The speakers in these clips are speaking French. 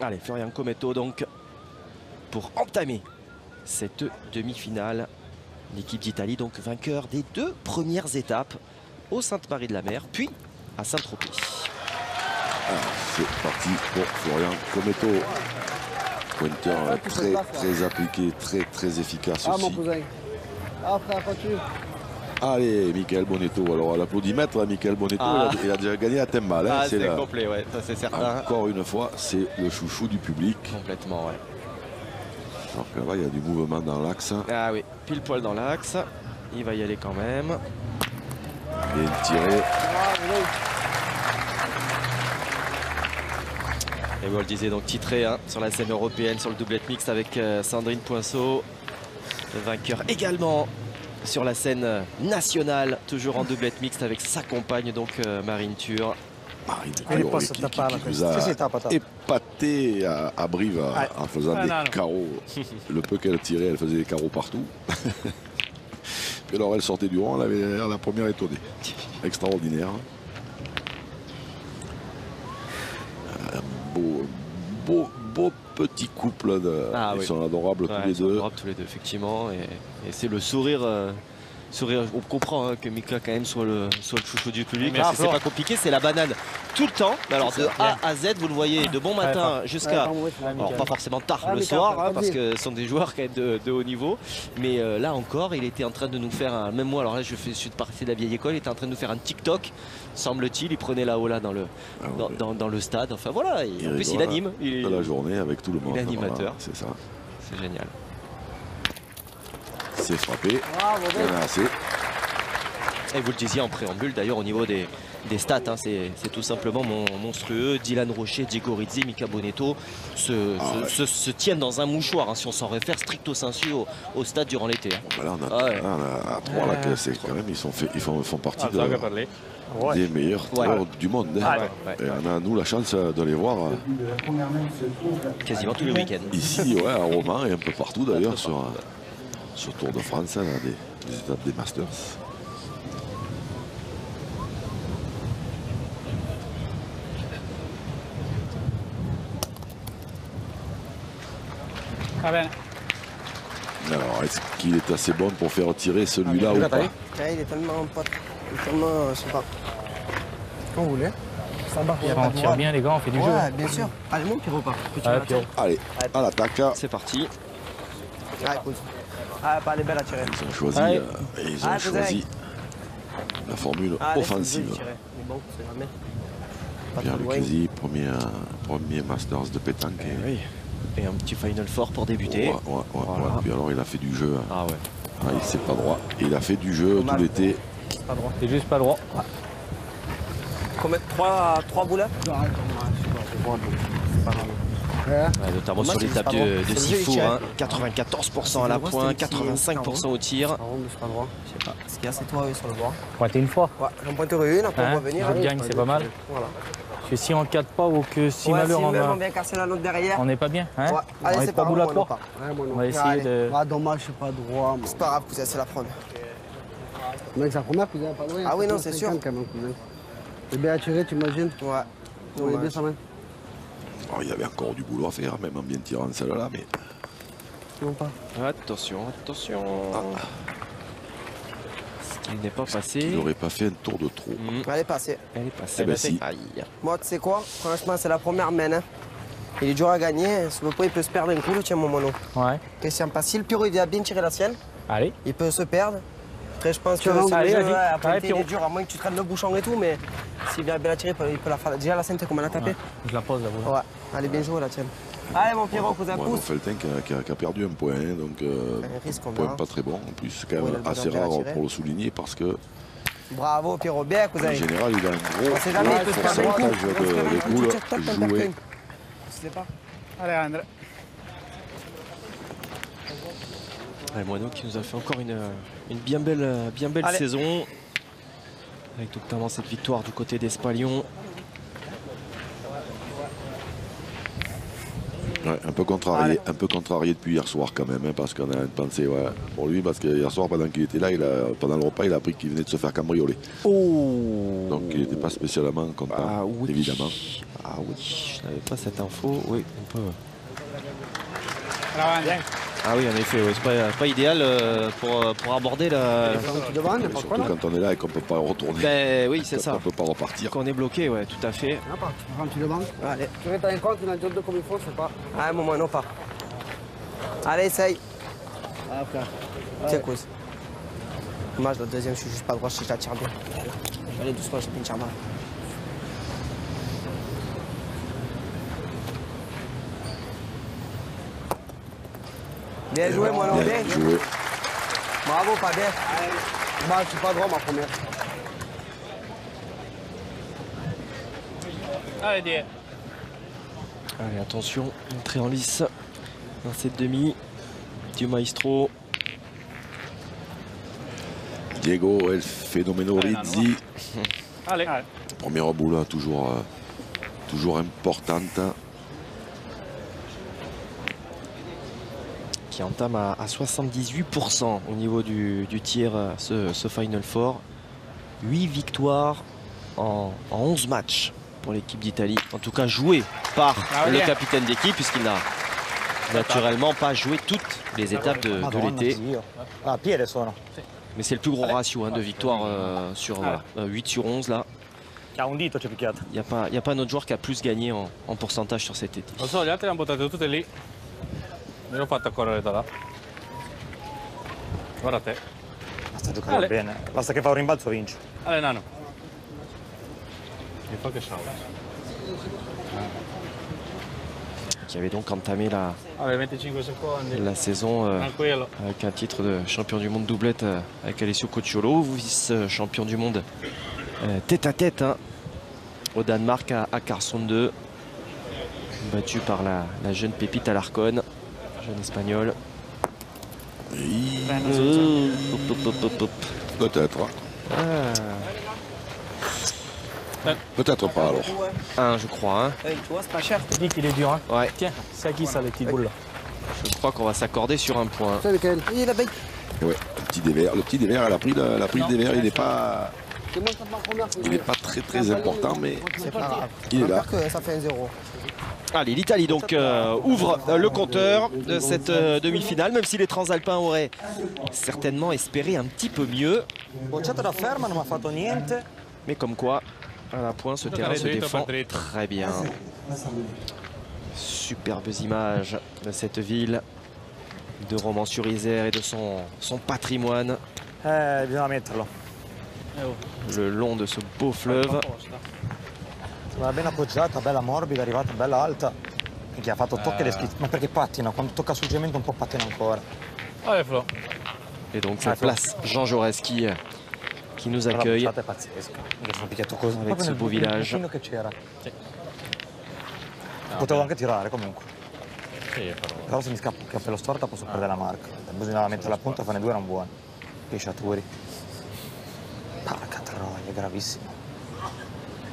Allez, Florian Cometto donc pour entamer cette demi-finale. L'équipe d'Italie donc vainqueur des 2 premières étapes au Sainte-Marie-de-la-Mer, puis à Saint-Tropez. C'est parti pour Florian Cometto. Pointeur très appliqué, très efficace aussi. Mon cousin. Frère, continue. Allez, Michael Bonetto. Alors à l'applaudimètre, Michael Bonetto, il a déjà gagné à Timbal. Hein, c'est complet, ouais, ça c'est certain. Encore une fois, c'est le chouchou du public. Complètement, ouais. Alors que là, il y a du mouvement dans l'axe. Ah oui, pile poil dans l'axe. Il va y aller quand même. Bien tiré. Et vous le disiez donc titré hein, sur la scène européenne, sur le doublette mixte avec Sandrine Poinceau. Le vainqueur également sur la scène nationale, toujours en doublette mixte avec sa compagne, donc Marine Thur. Marine Thur qui nous a épaté à Brive en faisant des carreaux. Le peu qu'elle tirait, elle faisait des carreaux partout. Puis alors elle sortait du rang, elle avait l'air la première étonnée. Extraordinaire. Beau petit couple. Ils sont adorables tous les deux. Adorables tous les deux, effectivement. Et c'est le sourire. On comprend hein, que Mika quand même soit le chouchou du public. C'est pas compliqué, c'est la banane tout le temps. Alors de A à Z, vous le voyez, de bon matin jusqu'à... Alors pas forcément tard le soir, hein, parce que ce sont des joueurs quand même de haut niveau. Mais là encore, il était en train de nous faire même moi, alors là je suis parti de la vieille école, il était en train de nous faire un TikTok, semble-t-il. Il prenait la Ola dans le stade. Enfin voilà, en plus il anime. De la journée avec tout le monde. Il est animateur. Voilà, c'est ça. C'est génial. C'est frappé. Et vous le disiez en préambule d'ailleurs au niveau des stats, hein, c'est tout simplement monstrueux. Dylan Rocher, Diego Rizzi, Mika Bonetto se tiennent dans un mouchoir hein, si on s'en réfère stricto sensu au stade durant l'été. Hein. Là, on a 3 là, c'est quand même, ils font partie des meilleurs tireurs du monde. Hein. Et on a nous la chance de les voir quasiment tous les week-ends. Ici, à Romans et un peu partout d'ailleurs sur Tour de France, hein, des étapes des Masters. Alors, est-ce qu'il est assez bon pour faire tirer celui-là ou pas? Il est tellement pote. Je sais pas. Quand vous voulez. On tire bien les gars, on fait du jeu. Ouais, bien sûr. Allez, mon Pierrot, pas. Allez, à l'attaque. C'est parti. Pas les belles à tirer. Ils ont choisi la formule offensive. Pierre Lucchesi, premier Masters de pétanque. Et un petit Final Four pour débuter. Voilà. Puis alors il a fait du jeu. Ah ouais. Il s'est pas droit. Il a fait du jeu tout l'été. Pas droit. C'est juste pas droit. Combien 3 boulettes? Notamment sur l'étape de Sifour, hein, 94% à la pointe, 85% au tir. Je sais pas. Ce qu'il y a, c'est toi sur le bord. Pointer une fois. Ouais, j'en pointerai une, après on va venir. Je gagne, c'est pas mal. Voilà. Parce que si on ne cadre pas ou que si malheur on vient casser la note derrière. On n'est pas bien. Hein, allez, c'est pas boule à 3. On va essayer de. Dommage, je suis pas droit. C'est pas grave, cousin, c'est la première. Mec, c'est la première, cousin, pas loin. Ah oui, non, c'est sûr. C'est bien attiré, tu imagines? Ouais. On est bien ça même. Il y avait encore du boulot à faire, même en bien tirant celle-là, mais... Non pas. Attention. Il n'est pas passé. Il n'aurait pas fait un tour de trop. Elle est passée. Si. Moi, tu sais quoi? Franchement, c'est la première mène. Hein. Il est dur à gagner. Si il peut se perdre un coup, le tien, mon mono. Ouais. Question pas. Si le Pierrot, il vient bien tirer la sienne, allez. Il peut se perdre. Après, je pense que après, il est dur, à moins que tu traînes le bouchon et tout, mais s'il vient bien la tirer, il peut la faire. Déjà, la scène, comment elle a tapé? Je la pose, là, vous. Ouais. Elle est bien jouée, la tienne. Allez, mon Pierrot, cousin, pousse. Feltin qui a perdu un point, hein, donc point pas très bon. En plus, c'est quand même assez rare pour le souligner parce que... Bravo, Pierrot, bien, cousin. En général, il a un gros pourcentage de boules jouées. Je sais pas. Allez, André. Moineau qui nous a fait encore une bien belle saison. Avec notamment cette victoire du côté d'Espalion. Ouais, un peu contrarié depuis hier soir quand même, hein, parce qu'on a une pensée pour lui, parce que hier soir, pendant qu'il était là, pendant le repas, il a appris qu'il venait de se faire cambrioler. Oh. Donc il n'était pas spécialement content, évidemment. Ah oui, je n'avais pas cette info. Oui, on peut. Ah oui, en effet, c'est pas idéal pour aborder la... Surtout quand on est là et qu'on ne peut pas retourner. Ben oui, c'est ça. On ne peut pas repartir. Quand on est bloqué, ouais, tout à fait. Tu le bandes. Allez. Tu mets un compte, un job de comme il faut, c'est pas. Ah, moi non pas. Allez, essaye. Ah, frère. Tiens, cause. Moi, le deuxième, je suis juste pas droit, je la tire bien. Allez, doucement, je pinche mal. Bien joué, mon nom, bien joué. Bravo, pas bien. Moi, je suis pas droit, ma première. Allez, attention, entrée en lice dans cette demi du maestro. Diego El Fenomeno Rizzi. Allez. Première boule, toujours importante. Qui entame à 78% au niveau du tir, ce Final Four. 8 victoires en 11 matchs pour l'équipe d'Italie. En tout cas joué par le capitaine d'équipe, puisqu'il n'a naturellement pas joué toutes les étapes de l'été. Mais c'est le plus gros ratio de victoires sur 8 sur 11 là. Il n'y a pas un autre joueur qui a plus gagné en pourcentage sur cet été. Mi ero fatto correre da là. Guarda te. Basta giocare bene. Basta che fa un rimbalzo vince. Allez, Nano. Il faut que je change. Qui avait donc entamé la saison avec un titre de champion du monde doublette avec Alessio Cocciolo, vice-champion du monde tête à tête au Danemark à Karsund, battu par la jeune pépite Alarcón. Jeune espagnol. Peut-être. Peut-être pas alors. Un, je crois. Tu vois, c'est pas cher. Tu dis qu'il est dur. Ouais. Tiens, c'est à qui ça, les petites boules là? Je crois qu'on va s'accorder sur un point. C'est lequel? Il est Ouais, le petit dévers. Le petit dévers, elle a pris le dévers. Il n'est pas. Il n'est pas très important, mais il est là. Ça fait un 0. Allez, l'Italie donc ouvre le compteur de cette demi-finale, même si les Transalpins auraient certainement espéré un petit peu mieux. Mais comme quoi, à la pointe, ce terrain se défend très bien. Superbes images de cette ville, de Romans-sur-Isère et de son patrimoine. Le long de ce beau fleuve. Ben appoggiata, bella morbida, arrivata bella alta. E che ha fatto tocca le schizze. Ma perché pattina? Quando tocca sul cemento un po' pattina ancora. Allez, Flo. Et donc cette place Jean Jaurès qui nous accueille avec ce beau village. Potevo anche tirare comunque. Però se mi scappa un cappello storta posso perdere la marca. Bisognava mettere la punta, fare due erano buoni. Pesciaturi. Porca troia, gravissimo.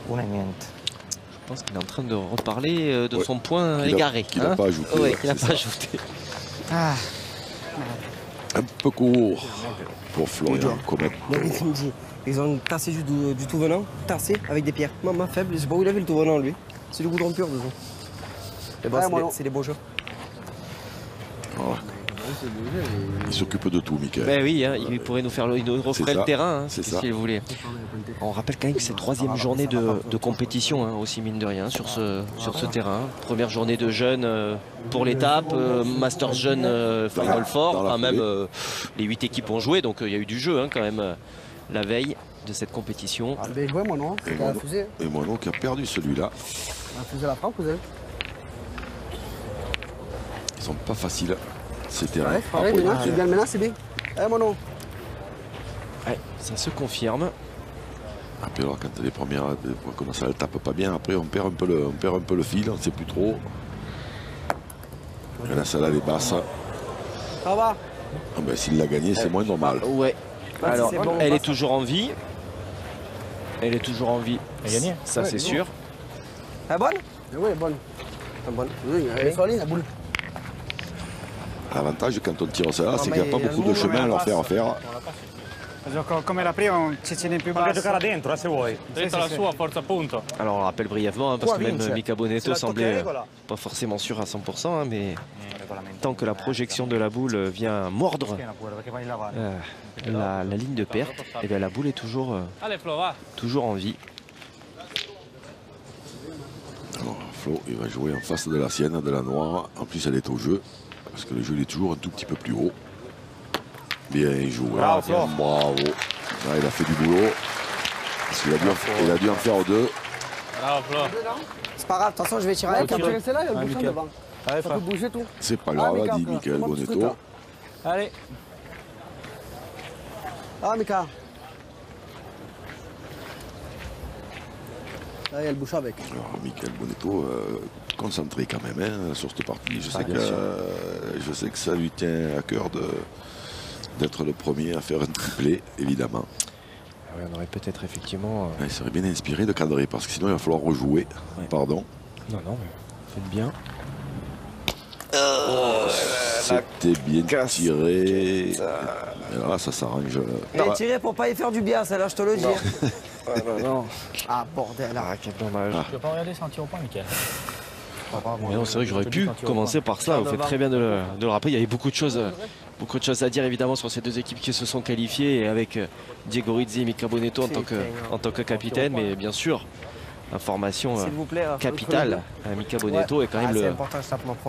Una e niente. Je pense qu'il est en train de reparler de son point égaré. Qu'il n'a pas ajouté. Oui, qu'il n'a pas ajouté. Ah. Un peu court pour Florian Comète. Ils ont tassé du tout venant, tassé avec des pierres. Maman faible, je sais pas où il avait le tout venant lui. C'est du goudron pur dedans. Mais bon, c'est des beaux jeux. Oh. Il s'occupe de tout, Michael. Ben oui, il pourrait nous faire il nous referait le terrain, s'il voulait. On rappelle quand même que c'est 3e journée de compétition, aussi mine de rien, sur ce terrain. Première journée de jeunes pour l'étape, Masters Jeunes Final Four. Même les 8 équipes ont joué, donc il y a eu du jeu quand même la veille de cette compétition. Et Moineau qui a perdu celui-là. La frappe, vous avez. Ils sont pas faciles. Ces terrains. Maintenant, c'est bien. Mono. Ouais, ça se confirme. Et puis alors, quand les premières, comme ça, elles tapent pas bien, après on perd un peu le fil, on ne sait plus trop. Et là, celle-là, elle est basse. Ça va. Ah ben, s'il l'a gagné, c'est moins normal. Ouais. Alors, elle est toujours en vie. Elle est toujours en vie. Elle a gagné. Ça, c'est sûr. Elle est bonne? Oui, elle est bonne. L'avantage quand on tire ça, c'est qu'il n'y a pas beaucoup de chemin à leur faire faire. Come la prima ci tiene più basso. Giocare dentro, se vuoi. Dentro la sua, forza punto. Alors on rappelle brièvement, parce que même Mika Bonetto semblait pas forcément sûr à 100%, mais tant que la projection de la boule vient mordre la ligne de perte, et bien la boule est toujours en vie. Alors Flo, il va jouer en face de la sienne, de la noire. En plus, elle est au jeu, parce que le jeu il est toujours un tout petit peu plus haut. Bien joué. Bravo. Bravo. Là, il a fait du boulot. Parce qu'il a dû en faire deux. Bravo, Flo. C'est pas grave, de toute façon, je vais tirer avec un peu. C'est là, il y a le bouchon devant. Ça peut bouger tout. C'est pas grave, a dit Michael Bonetto. Allez. Ah, Mika. Là, il y a le bouchon avec. Alors, Michael Bonetto, concentré quand même hein, sur cette partie. Je sais que ça lui tient à cœur d'être le premier à faire un triplé, évidemment. Oui, on aurait peut-être effectivement... Il serait bien inspiré de cadrer, parce que sinon il va falloir rejouer. Ouais. Pardon. Non, mais faites bien. C'était bien tiré. Et là, ça s'arrange. Il est tiré pour pas y faire du bien, celle-là, je te le dis. Non. Ah, bordel. Ah, quel dommage. Tu vas pas regarder sans tir au point, Mickaël? Mais non, c'est vrai que j'aurais pu commencer par ça. Vous faites très bien de le rappeler. Il y avait beaucoup de choses à dire évidemment sur ces deux équipes qui se sont qualifiées, et avec Diego Rizzi et Mika Bonetto en tant que capitaine. Mais bien sûr, information capitale. Mika Bonetto est quand même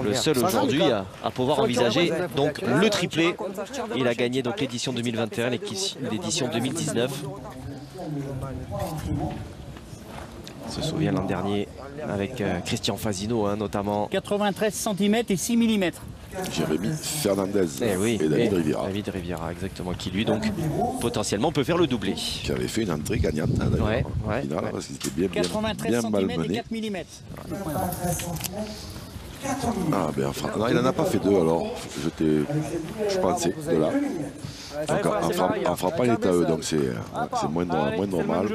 le seul aujourd'hui à pouvoir envisager donc le triplé. Il a gagné donc l'édition 2021, l'édition 2019. On se souvient l'an dernier avec Christian Fasino notamment. 93 cm et 6 mm. Jérémy Fernandez et David Riviera. David Riviera, exactement, qui lui donc potentiellement peut faire le doublé. Qui avait fait une entrée gagnante d'ailleurs en finale, parce qu'il était bien malmené. 4 mm. Ah ben non, il n'en a pas fait deux alors, je pensais de là. Donc en frappant il est à eux, donc c'est moins normal.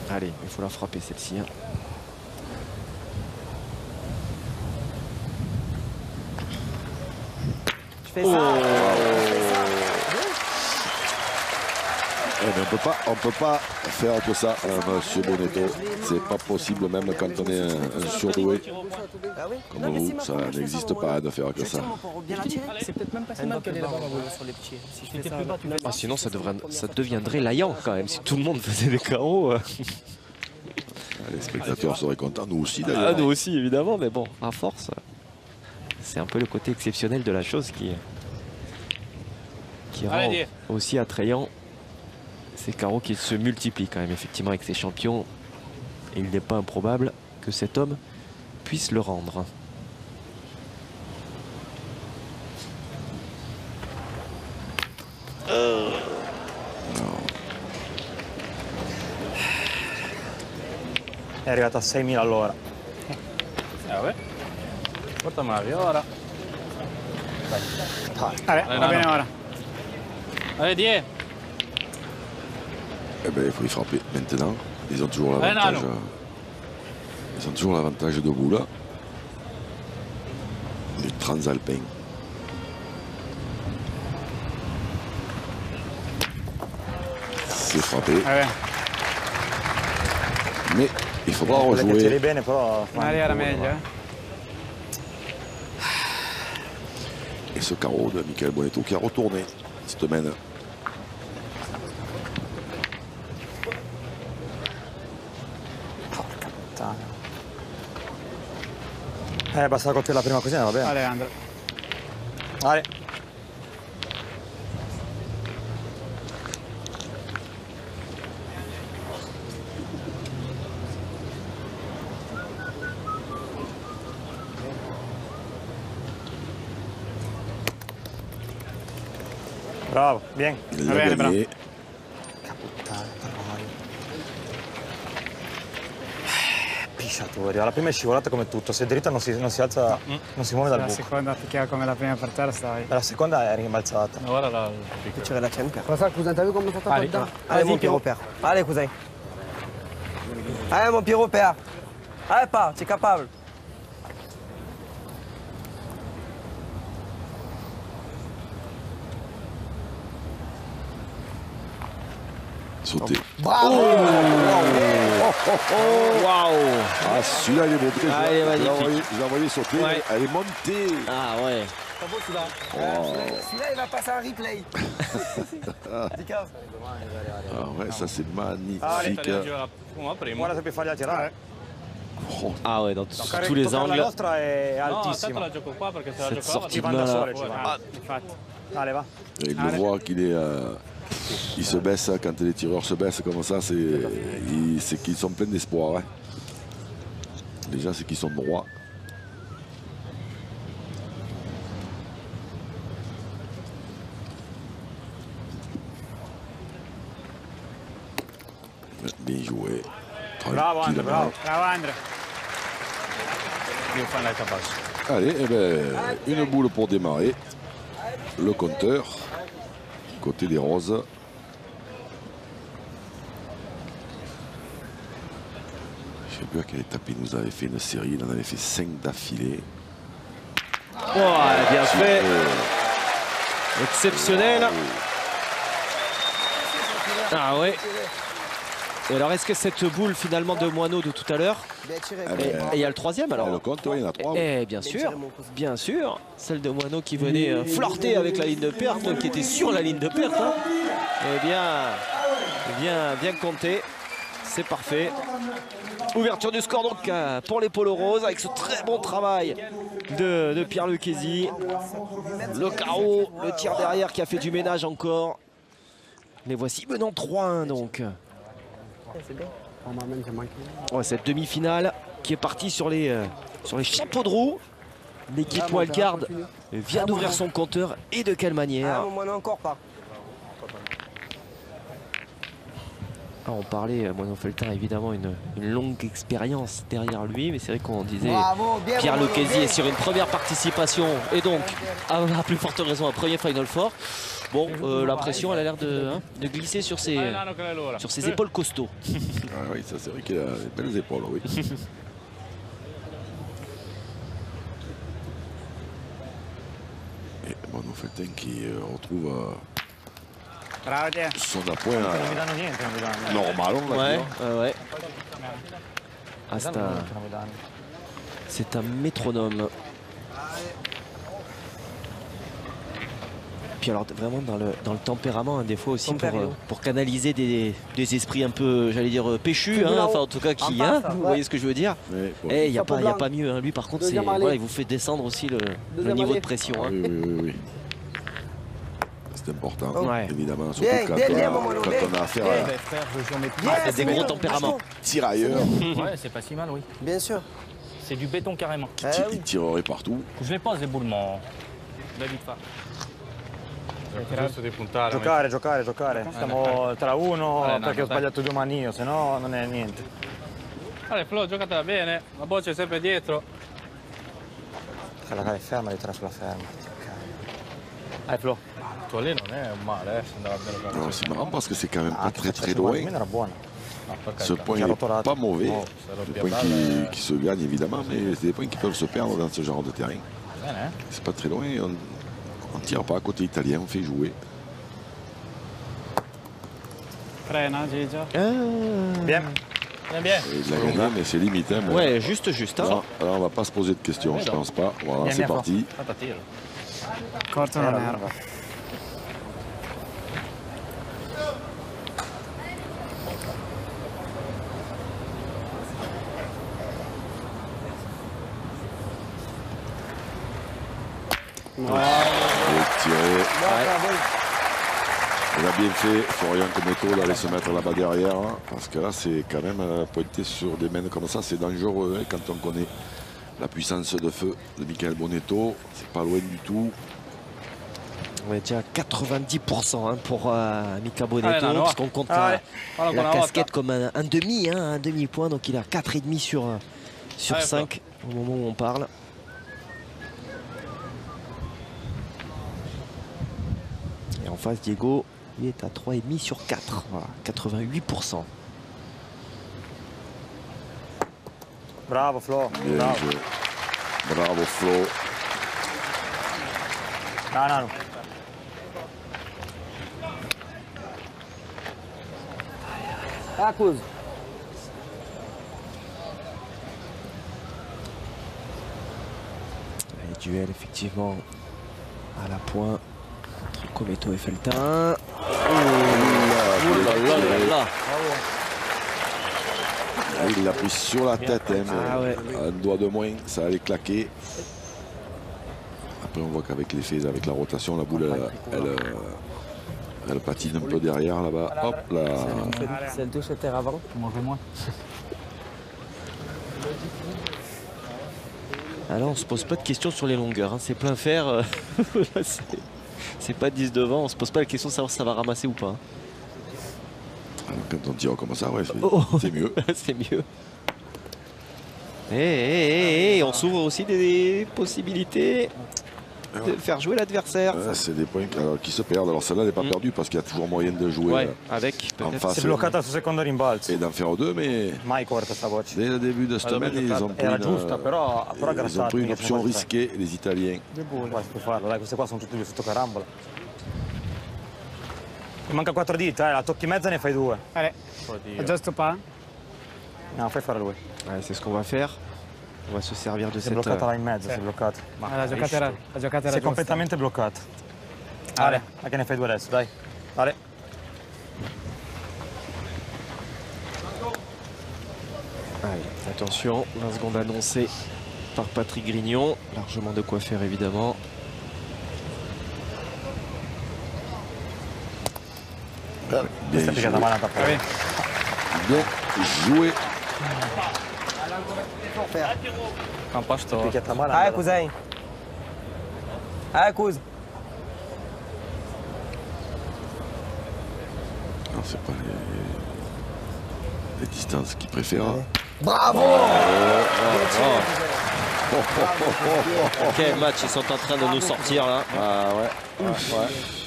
Allez, il faut la frapper celle-ci. Je fais ça. On peut pas faire que ça, monsieur Bonetto. C'est pas possible, même quand on est un surdoué comme vous. Ça n'existe pas de faire que ça. C'est peut-être même pas si mal qu'elle est là-bas sur les petits. Si je fais ça, ah, sinon ça deviendrait laillant quand même si tout le monde faisait des carreaux. Les spectateurs seraient contents, nous aussi d'ailleurs. Ah, nous aussi évidemment, mais bon, à force, c'est un peu le côté exceptionnel de la chose qui rend aussi attrayant ces carreaux qui se multiplient quand même effectivement avec ces champions. Et il n'est pas improbable que cet homme puisse le rendre. È arrivato a 6.000 all'ora. Vabbè. Portamela via ora. Allez, va bene ora. Allez, Dieu. Eh ben, il faut y frapper maintenant. Ils ont toujours l'avantage. Ils ont toujours l'avantage debout là. Les transalpins. C'est frappé. Mais il faudra rejouer. Et ce carreau de Michael Bonetto qui a retourné cette semaine. Basta colpire la prima cosina, va bene. Allez, Andrea. Allez. Bravo, bien. Va bene, bravo. La prima è scivolata come tutto, se è dritta non si alza, non si muove dal buco. La seconda picchiava come la prima per terra, stai. La seconda è rimbalzata. Ora la Tu tirais la tienne, Pierre. Cousin, t'as vu comment ça tape? Allez, mon petit repère. Allez, cousin. Allez, mon Pierrot, père. Allez, pas, tu es capable. Sauter. Bravo! Waouh! Ah, celui-là, il est monté. Ah, il est magnifique. Je l'ai envoyé sauter. Ouais. Elle est montée. Ah ouais. Pas beau celui-là. Celui-là, il va passer un replay. Ah ouais, ça c'est magnifique. Guarda se per farli tirare. Oh, Ah ouais, dans tous les La angles. nostra è No, tanto altissima. la gioco qua perché se la Cette gioco là sortie Ci de vanno da main sole, là. ci vanno. Ah, infatti. Allez, va. il le voit qu'il est. Il se baisse quand les tireurs se baissent comme ça, c'est qu'ils sont pleins d'espoir. Hein. Déjà, c'est qu'ils sont droits. Bien joué. Bravo Andre, bravo. Bravo Andre. Io fanno la basso. Allez, eh ben, une boule pour démarrer. Le compteur. Côté des roses. Je sais plus à quelle étape il nous avait fait une série. Il en avait fait 5 d'affilée. Oh, bien fait. Exceptionnel. Ah ouais. Et alors, est-ce que cette boule finalement de Moineau de tout à l'heure, et il y a le troisième alors? Le compte, oui, il y en a 3. Eh bien sûr, celle de Moineau qui venait flirter avec la ligne de perte, qui était sur la ligne de perte. Hein. Eh bien compté, c'est parfait. Ouverture du score donc pour les Polos Roses avec ce très bon travail de Pierre Lucchesi. Le carreau, le tir derrière qui a fait du ménage encore. Les voici menant 3-1 donc. Ouais, cette demi-finale qui est partie sur les chapeaux de roue. L'équipe wildcard vient d'ouvrir son compteur et de quelle manière? Encore pas. Ah, on parlait, Moineau Feltin, évidemment une longue expérience derrière lui, mais c'est vrai qu'on disait Pierre Lucchesi est sur une première participation et donc à plus forte raison un premier Final Four. Bon, la pression elle a l'air de glisser sur ses épaules costauds. Ah oui, ça c'est vrai qu'il a des belles épaules, oui. Et Moineau Feltin qui retrouve son appoint normal, on va dire. Ouais. Ah, c'est un métronome. Puis alors vraiment dans le tempérament, hein, des fois aussi pour canaliser des esprits un peu, j'allais dire, péchus, hein, enfin en tout cas qui, hein, vous voyez ce que je veux dire. Et il n'y a pas mieux, hein. Lui par contre, voilà, il vous fait descendre aussi le niveau de pression. Hein. Oui. C'est important, évidemment, surtout bien, quand on a affaire à des gros tempéraments. Tirailleurs. Ouais, c'est pas si mal, oui. Bien sûr. C'est du béton carrément. Ils tireraient partout. Je les pose les boules, mon. Devi fare. Giusto di puntare. Giocare. Siamo tra uno perché ho sbagliato 2 mani io, se no non è niente. Allora Flo, giocatela bene, la boccia è sempre dietro. La cara è ferma, devi tirare sulla ferma. Allez Flo. Il tuo lì non è male, se andava bene per Non, c'est marrant parce que c'est quand même pas très loin. Era buona. Ce point n'est pas mauvais. Le point qui se gagne évidemment, mais c'est des points qui peuvent se perdre dans ce genre de terrain. C'est pas très loin. On ne tire pas à côté italien, on fait jouer. Frena, Gigio. Bien. Il a gagné, mais c'est limite. Hein, ouais, juste. Hein. Alors, on va pas se poser de questions, je pense pas. Voilà, c'est parti. Corto non erba. Il a bien fait, Florian Cometto d'aller se mettre là-bas derrière, hein, parce que là c'est quand même pointé sur des mains comme ça, c'est dangereux hein, quand on connaît la puissance de feu de Michael Bonetto, c'est pas loin du tout. On est déjà à 90% hein, pour Mika Bonetto, parce qu'on compte la casquette comme un demi, hein, un demi-point, donc il a 4,5 sur 5 au moment où on parle. Et en face, Diego, il est à 3,5 sur 4, voilà, 88%. Bravo Flo. Bien joué. Bravo Flo. Non. Accuse. Duel effectivement à la pointe entre Cometto et Feltin. Il l'a pris sur la tête, hein, un doigt de moins, ça allait claquer. Après on voit qu'avec l'effet, avec la rotation, la boule elle patine un peu derrière là-bas. Hop là. C'est le touche terre avant. Mangez-moi. Alors on se pose pas de questions sur les longueurs, hein. C'est plein fer. C'est pas 10 devant, on se pose pas la question de savoir si ça va ramasser ou pas. Alors, quand on tire comme ça, ouais, c'est mieux. C'est mieux. Et on s'ouvre aussi des possibilités de faire jouer l'adversaire. C'est des points qui se perdent. Alors celle-là n'est pas perdue parce qu'il y a toujours moyen de jouer avec en face. C'est bloccata sul secondo rimbalzo. Et d'en faire deux, mais dès le début de semaine, ils ont pris une option risquée, les Italiens. Puoi farlo, dai, queste qua sono tutte due sotto carambola. Mi manca 4 dita, la tocchi mezza e ne fai 2. Allez, aggiusto pas. No, fai fare lui. Ouais, c'est ce qu'on va faire. On va se servir de C'est cette... bloccata là in mezzo, sei bloccata. La giocata era Sei completamente bloccata. Ale, che ne fai 2 adesso, dai. Ale. Allez, attention, 20 secondes annoncées par Patrick Grignon. Largement de quoi faire évidemment. Bien joué. Bien joué. Allez, cousin. Allez, cousin. Non, c'est pas les distances qu'il préfère. Bravo. Quel match ils sont en train de nous sortir là. Ah ouais.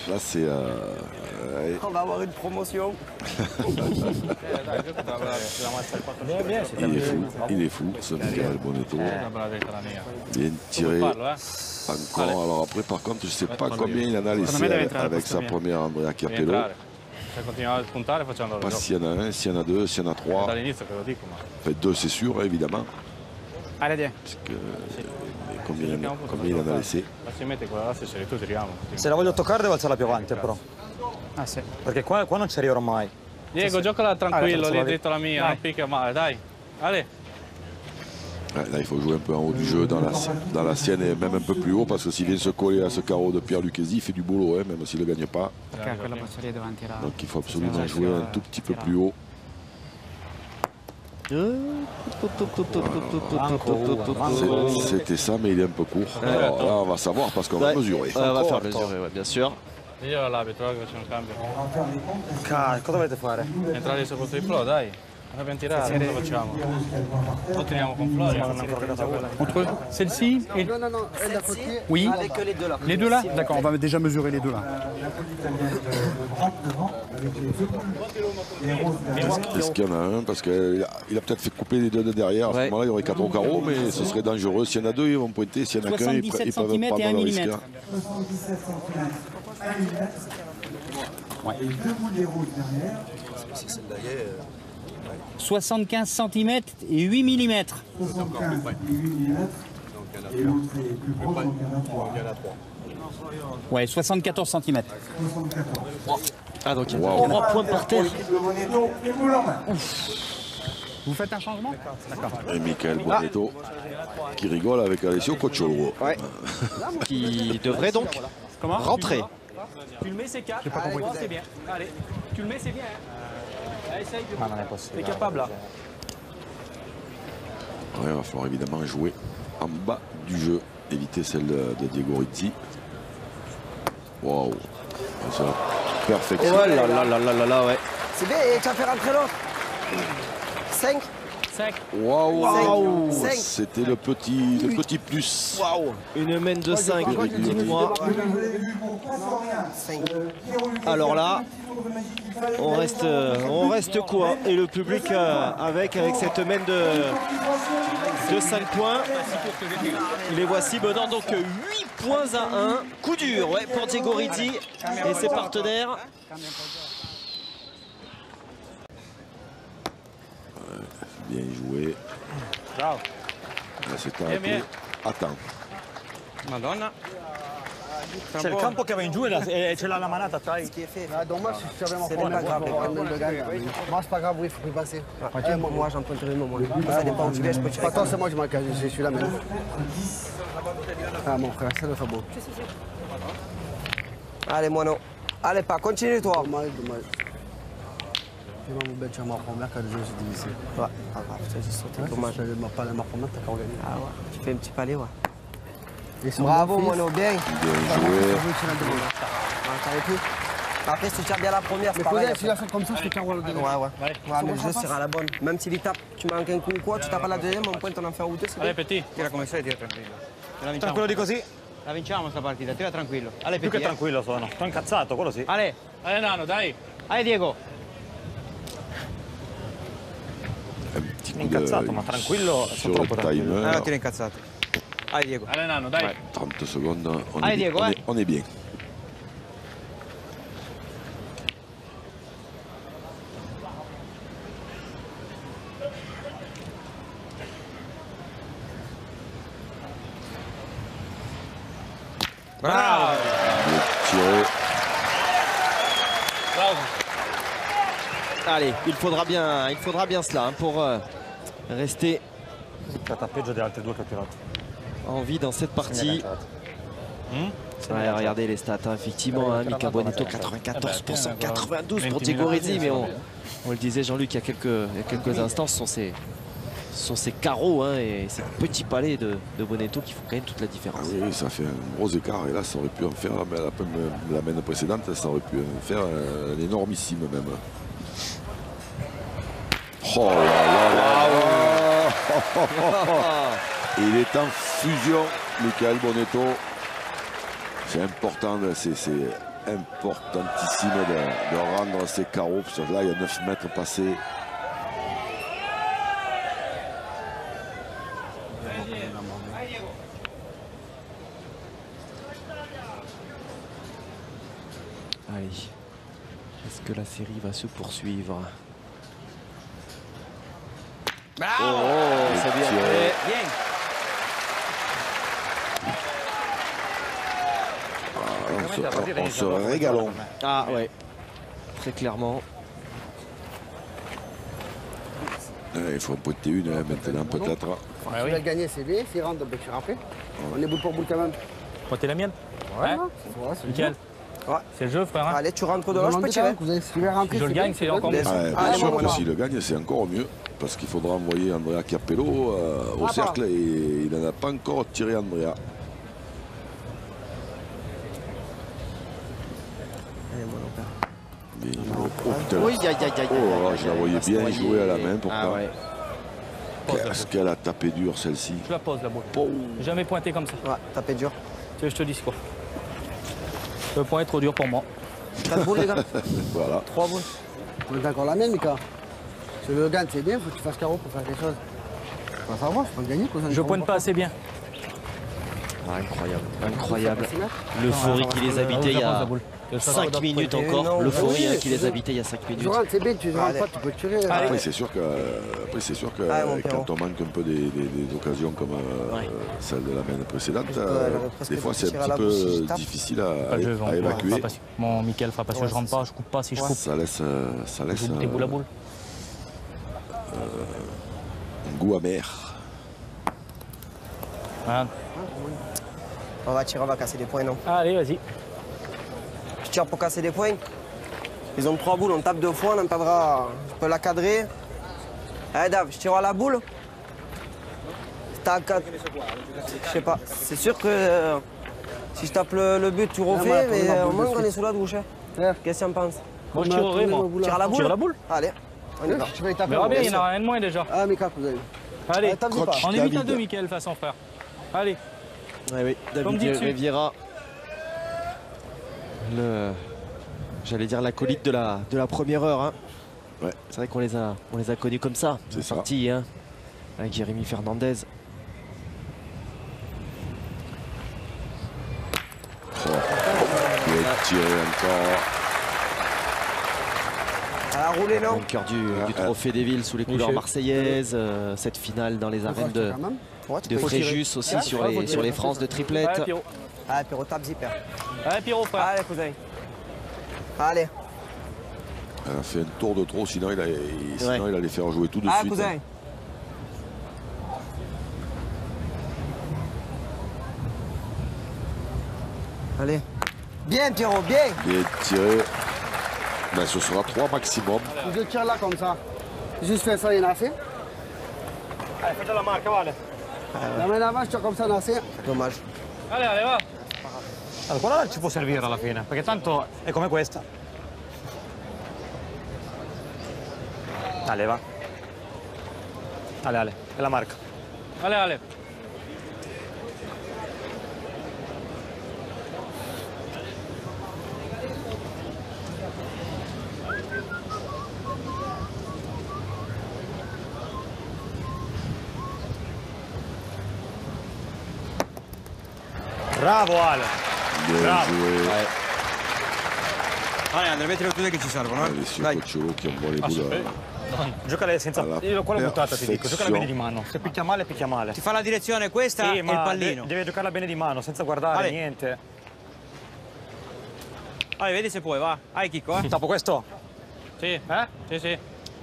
Là c'est... On va avoir une promotion. Il est fou, ce Michael Bonetto. Bien tiré encore. Alors après, par contre, je ne sais pas combien il en a laissé avec sa première Andrea Chiappello. Pas s'il y en a un, s'il y en a deux, s'il y en a trois. Enfin, deux, c'est sûr, évidemment. Allez, viens. Combien il en a laissé? Se la voglio toccare devo alzarla più avanti però. Ah sì. Perché qua non ci arriverò mai. Diego, giocala tranquillo, lì dentro la mia, non picchia male, dai. Allez. Là, il faut jouer un peu en haut du jeu, dans la sienne et même un peu plus haut, parce que s'il vient se coller à ce carreau de Pierre Lucchesi, il fait du boulot, hein, même s'il ne le gagne pas. Donc il faut absolument jouer un tout petit peu plus haut. C'était ça, mais il est un peu court. Alors là, on va savoir parce qu'on va mesurer. On va faire mesurer, bien sûr. Io all'arbitro, che c'è un cambio. Cosa dovete fare? Entrare sopra il flow, dai. Abbiamo tirato, cosa facciamo? Lo tiriamo con Floria. Entre celle-ci et... Non, la côté. Oui. Avec les deux là. Les deux là? D'accord, on va déjà mesurer les deux là. Est-ce qu'il y en a un? Parce qu'il a peut-être fait couper les deux de derrière. À ce moment-là, il y aurait 4 au carreau, mais ce serait dangereux. S'il y en a deux, ils vont pointer. S'il y en a qu'un, ils peuvent prendre le risque. Ouais. 75 cm et 8 mm. Ouais, 74 cm. Ah donc il y a 3 points par terre. Vous faites un changement? Et Michael Bonetto qui rigole avec Alessio Cocciolo. Ouais. Qui devrait donc rentrer. Tu le mets, c'est 4. J'ai pas compris. C'est bien. Allez, tu le mets, c'est bien. Essaye de... T'es capable là. Ouais, il va falloir évidemment jouer en bas du jeu, éviter celle de Diego Rizzi. Waouh, perfection. Oh là là là là là là, ouais. C'est bien, et tu vas faire rentrer l'autre. 5. 5. Waouh, c'était le petit plus. Waouh, une main de 5, dites-moi. Alors là, on reste quoi? Et le public avec cette main de 5 points. Les voici menant donc 8 points à 1. Coup dur pour Diego Rizzi et ses partenaires. Bien joué. Bravo. C'est arrêté. Attends. Madonna. C'è il campo che va in giù e ce l'ha la manata, sai? Ce qui est fait. Dommage si tu avais C'est pas grave. Moi, c'est pas grave, oui, il faut y passer. Moi, j'en peux tirer une, moi. Ça dépend où tu viens, je peux tirer. Attends, c'est moi qui marque, je suis là maintenant. Ah, mon frère, ça le fait beau. Allez, Mono. Allez, pas, continue, toi. Dommage. Tu vas me mettre sur ma première quand j'ai dit ici. Ouais, pas grave, j'ai sauté. Dommage, ma première, t'as qu'à gagner. Ah ouais, tu fais un petit palais, ouais. Bravo, Mono, bien. Bien joué. T'avais plus. Après, si tu tires bien la première, c'est Mais pareil. si la fais comme ça, je fais carreau le deuxième. Ouais, mais le jeu sera la bonne. Même s'il tape, tu manques un coup ou quoi, tu tapes à la deuxième, on pointe, on en fait un ou deux, c'est Allez, bien. petit. Tira come sei, tira tranquillo. La vinciamo. Tranquillo di così? La vinciamo sta partita, tira tranquillo. Allez, Più petit. che tranquillo sono. Sto incazzato, quello sì. Allez, allez, Nano, dai. Allez, Diego. Un petit coup Incazzato, ma tranquillo, sono sur le troppo tranquillo. timer. Allora, tira incazzato. Allez, Diego. Allez, Nano, dai. 30 secondes, Allez, Diego, on est bien. Bravo. Tiré. Bravo. Allez, il faudra bien cela hein, pour rester Stata peggio delle altre due che ho tirato. en vie dans cette partie. Ouais, regardez les stats, hein, effectivement, hein, Mika Bonetto 94%, 92% pour Diego Rizzi, mais on le disait Jean-Luc il y a quelques instants, ce sont ces carreaux hein, et ces petits palets de Bonetto qui font quand même toute la différence. Ah oui, ça fait un gros écart et là ça aurait pu en faire, mais la main précédente ça aurait pu en faire un énormissime même. Oh là là là là. Il est en fusion, Michael Bonetto. C'est important, c'est importantissime de rendre ces carreaux. Parce que là, il y a 9 mètres passés. Allez, est-ce que la série va se poursuivre? Ah, oh, c'est bien fait. On se régalons. Ah ouais, très clairement. Il faut en pointer une hein, maintenant peut-être. Tu vas gagner, c'est bien. S'il rentre, tu après. On est bout pour bout quand même. Pointez la mienne? Ouais. Nickel. Ouais. C'est le jeu, frère. Hein? Allez, tu rentres dedans, je peux tirer. Si je le gagne, c'est encore mieux. Bien sûr que s'il le gagne, c'est encore mieux. Parce qu'il faudra envoyer Andrea Capello au cercle et il n'en a pas encore tiré Andrea. Bien joué. Oh, putain. Oui, aïe, aïe, aïe. Oh là, je la voyais bien jouer à la main. Pourquoi Ah ouais. Qu'est-ce qu'elle a tapé dur celle-ci. Je la pose la boule. Jamais pointé comme ça. Ouais, tapé dur. Tu veux que je te dise quoi? Le point est trop dur pour moi. 4 boules, les gars. Voilà. 3 boules. On est encore la mienne, Mika. Si le gagne, c'est bien, il faut que tu fasses carreau pour faire quelque chose. On va savoir, je peux gagner. Je pointe pas assez bien. Ah, incroyable, incroyable. L'euphorie qui les habitait il y a 5 minutes encore. L'euphorie qui les habitait il y a 5 minutes. Tu rentres, c'est bien, tu ne rentres pas, tu peux tirer. Après, c'est sûr que, quand on manque un peu des occasions comme celle de la main précédente, des fois c'est un petit peu difficile à évacuer. Mon Mickaël fera pas si je rentre pas, je coupe pas si je coupe. Ça laisse Des boules à boule. un goût amer. Voilà. On va tirer, on va casser des points, non? Allez, vas-y. Je tire pour casser des points. Ils ont 3 boules, on tape 2 fois, on entendra. Je peux la cadrer. Allez, Dave, je tire à la boule. Tac, je sais pas. C'est sûr que si je tape le but, tu refais, mais au moins on est sous la douche. Qu'est-ce que tu en penses? Moi, je tirerai, moi. Tire à la boule? Tire à la boule. Allez. On y va. Tu vas y taper. Mais bien, il y en a un de moins déjà. Ah, Mika, vous avez. Allez, Coach on est 8 à 2, Mickaël, face son frère. Allez. Ouais, oui, David Riviera. J'allais dire l'acolyte de la première heure. Hein. Ouais. C'est vrai qu'on les a connus comme ça. C'est ça. Sorti, hein, avec Jérémy Fernandez. Bien tiré encore. Elle a roulé, non? Au cœur du trophée des villes sous les couleurs marseillaises. Cette finale dans les arènes de Fréjus aussi sur les France de triplette. Allez, Pierrot, tape Zipper. Allez, Pierrot, frère. Allez, cousin. Allez. Elle a fait un tour de trop, sinon il allait faire jouer tout de suite. Cousin. Allez. Bien, Pierrot, bien. Bien tiré. Ben, ce sera 3 maximum. Je tire là comme ça. Juste fais ça, il y en a assez. Allez, fais la marque, vale. La main avant, je tire comme ça, il y en a assez. Dommage. Allez, allez, va. Allora, quella ci può servire alla fine, perché tanto è come questa. Ale, va. Ale, è la marca. Ale. Bravo Ale. Bravo. Andrea, metti le tue che ci servono. Dai. Che un buon Giocale senza... Io quella buttata ti dico, giocala bene di mano. Se picchia male, picchia male. Ti fa la direzione questa sì, e il pallino. Deve giocarla bene di mano, senza guardare niente. Allora, vedi se puoi, va. Hai Chicco, Dopo questo? Sì, sì.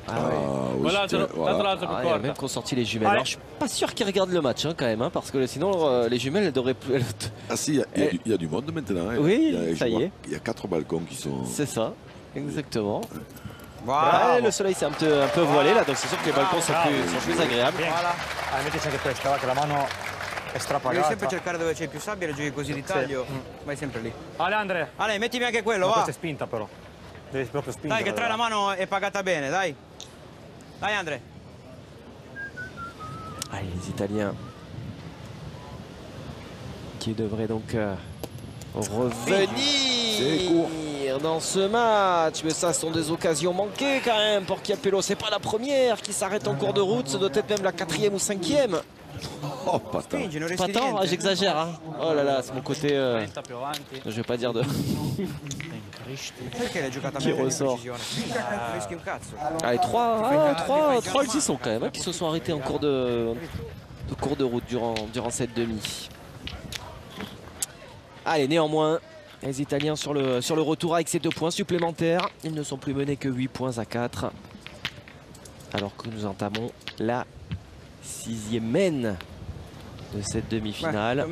Voilà, il y a même qu'on sorti les jumelles. Alors, je suis pas sûr qu'ils regardent le match hein, quand même, hein, parce que sinon les jumelles elles devraient plus. Ah si, il y a du monde maintenant. Hein. Oui, ça y est. Il y a 4 balcons qui sont. C'est ça, exactement. Voilà. Le soleil s'est un peu voilé là, donc c'est sûr que les balcons sont plus agréables. Voilà. Allora, mettici anche questa, va, che la mano è strapagata. Devi sempre cercare dove c'è più sabbia, lo giochi così di taglio, vai sempre lì. Ale, Andre. Ale, mettimi anche quello, va. Questa è spinta però. Devi proprio spingere. Dai, che tra la mano è pagata bene, dai. Dai, André. Allez, les Italiens qui devraient donc revenir dans ce match. Mais ça, ce sont des occasions manquées quand même pour Chiappello. C'est pas la première qui s'arrête en cours de route. Ça doit être même la 4e ou 5e. Oh, pas tant. Pas tant, j'exagère. Hein. Oh là là, c'est mon côté. Je vais pas dire de. Qui ressort. Allez, 3 ils y sont quand même, hein, qui se sont arrêtés en cours de route durant cette demi. Allez, néanmoins, les Italiens sur le retour avec ces 2 points supplémentaires. Ils ne sont plus menés que 8 points à 4. Alors que nous entamons la 6e mène de cette demi-finale.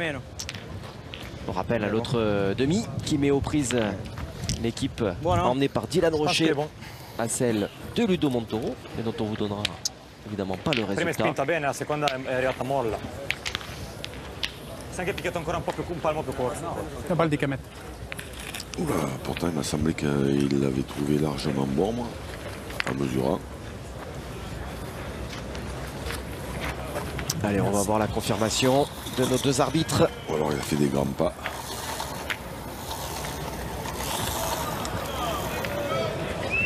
On rappelle à l'autre demi qui met aux prises l'équipe emmenée par Dylan Rocher à celle de Ludo Montoro, mais dont on vous donnera évidemment pas le résultat. Prima è spinta bene, la seconda è arrivata molla. Si è anche picchiato ancora un palmo più corto. Un bal di Kemet. Oula, pourtant il m'a semblé qu'il l'avait trouvé largement bon, moi, en mesurant. Allez, on va voir la confirmation de nos 2 arbitres. Ou alors il a fait des grands pas.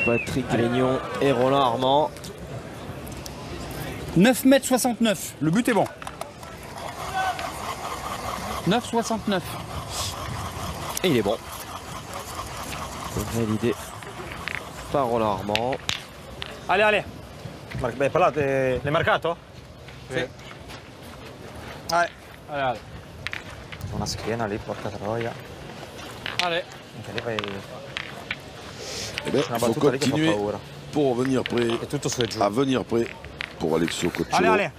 Patrick Grignon et Roland Armand. 9,69 m, le but est bon. 9,69. Et il est bon. Validé par Roland Armand. Ale. L'hai marcato? Sì. Ale. Una schiena lì, porca troia. Ale. Anche lì fai... Eh ben, il faut continuer pour venir prêt, à venir prêt pour Alexio Cocciolo. Ale.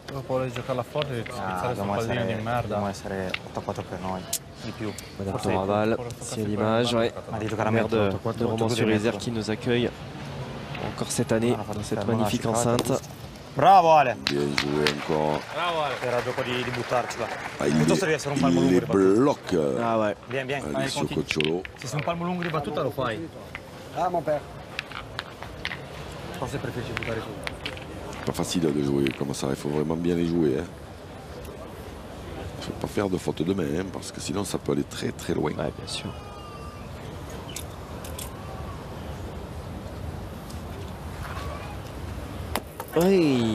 Dopo volevi giocarla forte e spizzare sul pallino di merda. Dobbiamo essere attaccato per noi, di più. Madame Toraval, c'est l'image de Romans-sur-Isère qui nous accueille encore cette année dans cette magnifique enceinte. Bravo Ale! Bien joué encore. Bravo Ale! Era gioco di buttarcela. Piuttosto devi essere un palmo lungo di battuta. Bloc. Ah ouais. Bien. Alessio Cocciolo. Se sei un palmo lungo di battuta lo fai. Ah, mon père. Pas facile de jouer comme ça, il faut vraiment bien les jouer. Hein. Il ne faut pas faire de faute de main, hein, parce que sinon ça peut aller très très loin. Ouais, bien sûr. Oui.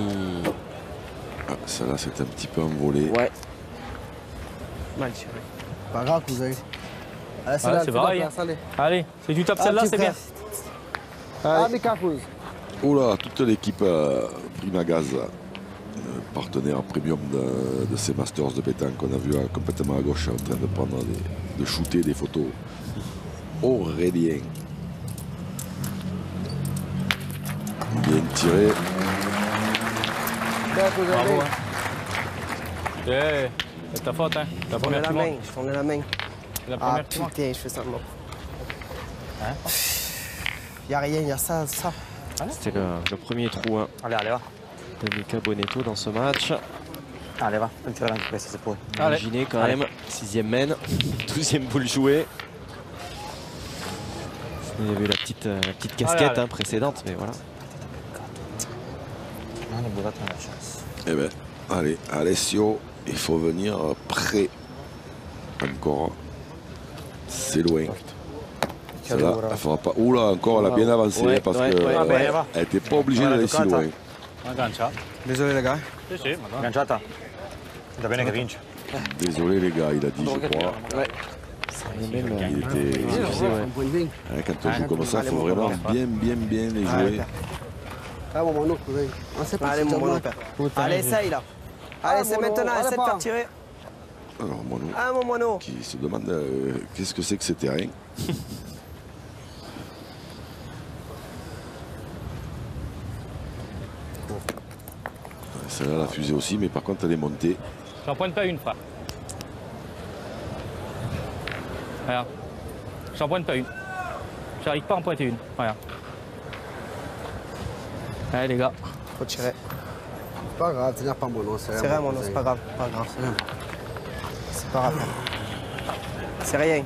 Ah, celle-là, c'est un petit peu envolé. Ouais. Mal tiré. Pas grave, vous avez. Ah, c'est pareil. Allez, si tu tapes celle-là, c'est bien. Ah, mais Carpouze. Oula, toute l'équipe Primagaz, partenaire premium de ces Masters de pétanque qu'on a vu complètement à gauche en train de prendre de shooter des photos. Aurélien. Bien tiré. Bravo. C'est ta faute, hein. Je tournais la main, je tournais la main. La Ah première qui manque. putain, je fais ça de moi. Hein? Il n'y a rien, il y a ça. C'était le premier trou Allez, allez, va. de Mika Bonetto dans ce match. Allez, va. Puoi tirare anche questa se puoi. Imaginez quand même, 6e main, 12e boule jouée. Il y avait la petite casquette hein, précédente, mais voilà. Eh bien, allez, Alessio, il faut venir près. Encore. C'est loin. Celle-là, elle fera pas. Oula, encore, elle a bien avancé ouais, parce ouais, qu'elle ouais. n'était pas obligée d'aller si loin. Désolé les gars. Sì, sì, madonna. Agganciata. Da bene che vince. Désolé les gars, il a dit, je crois. Ouais. Il était. Quand on joue comme ça, il faut vraiment bien les jouer. Ah, mon mono, cousin. Allez, mon mono, père. Allez, essaye là. Allez, c'est maintenant, essaie de faire tirer. Alors, Mono, Ah, mon mono. qui se demande qu'est-ce que c'est que ces terrains. Celle-là, la fusée aussi, mais par contre, elle est montée. J'en pointe pas une, frère. Regarde. J'en pointe pas une. J'arrive pas à en pointer une. Regarde. Allez, les gars. Faut tirer. C'est pas grave, tenir pas mon nom. C'est rien, mon nom, c'est pas grave. Pas grave. C'est pas grave. C'est rien.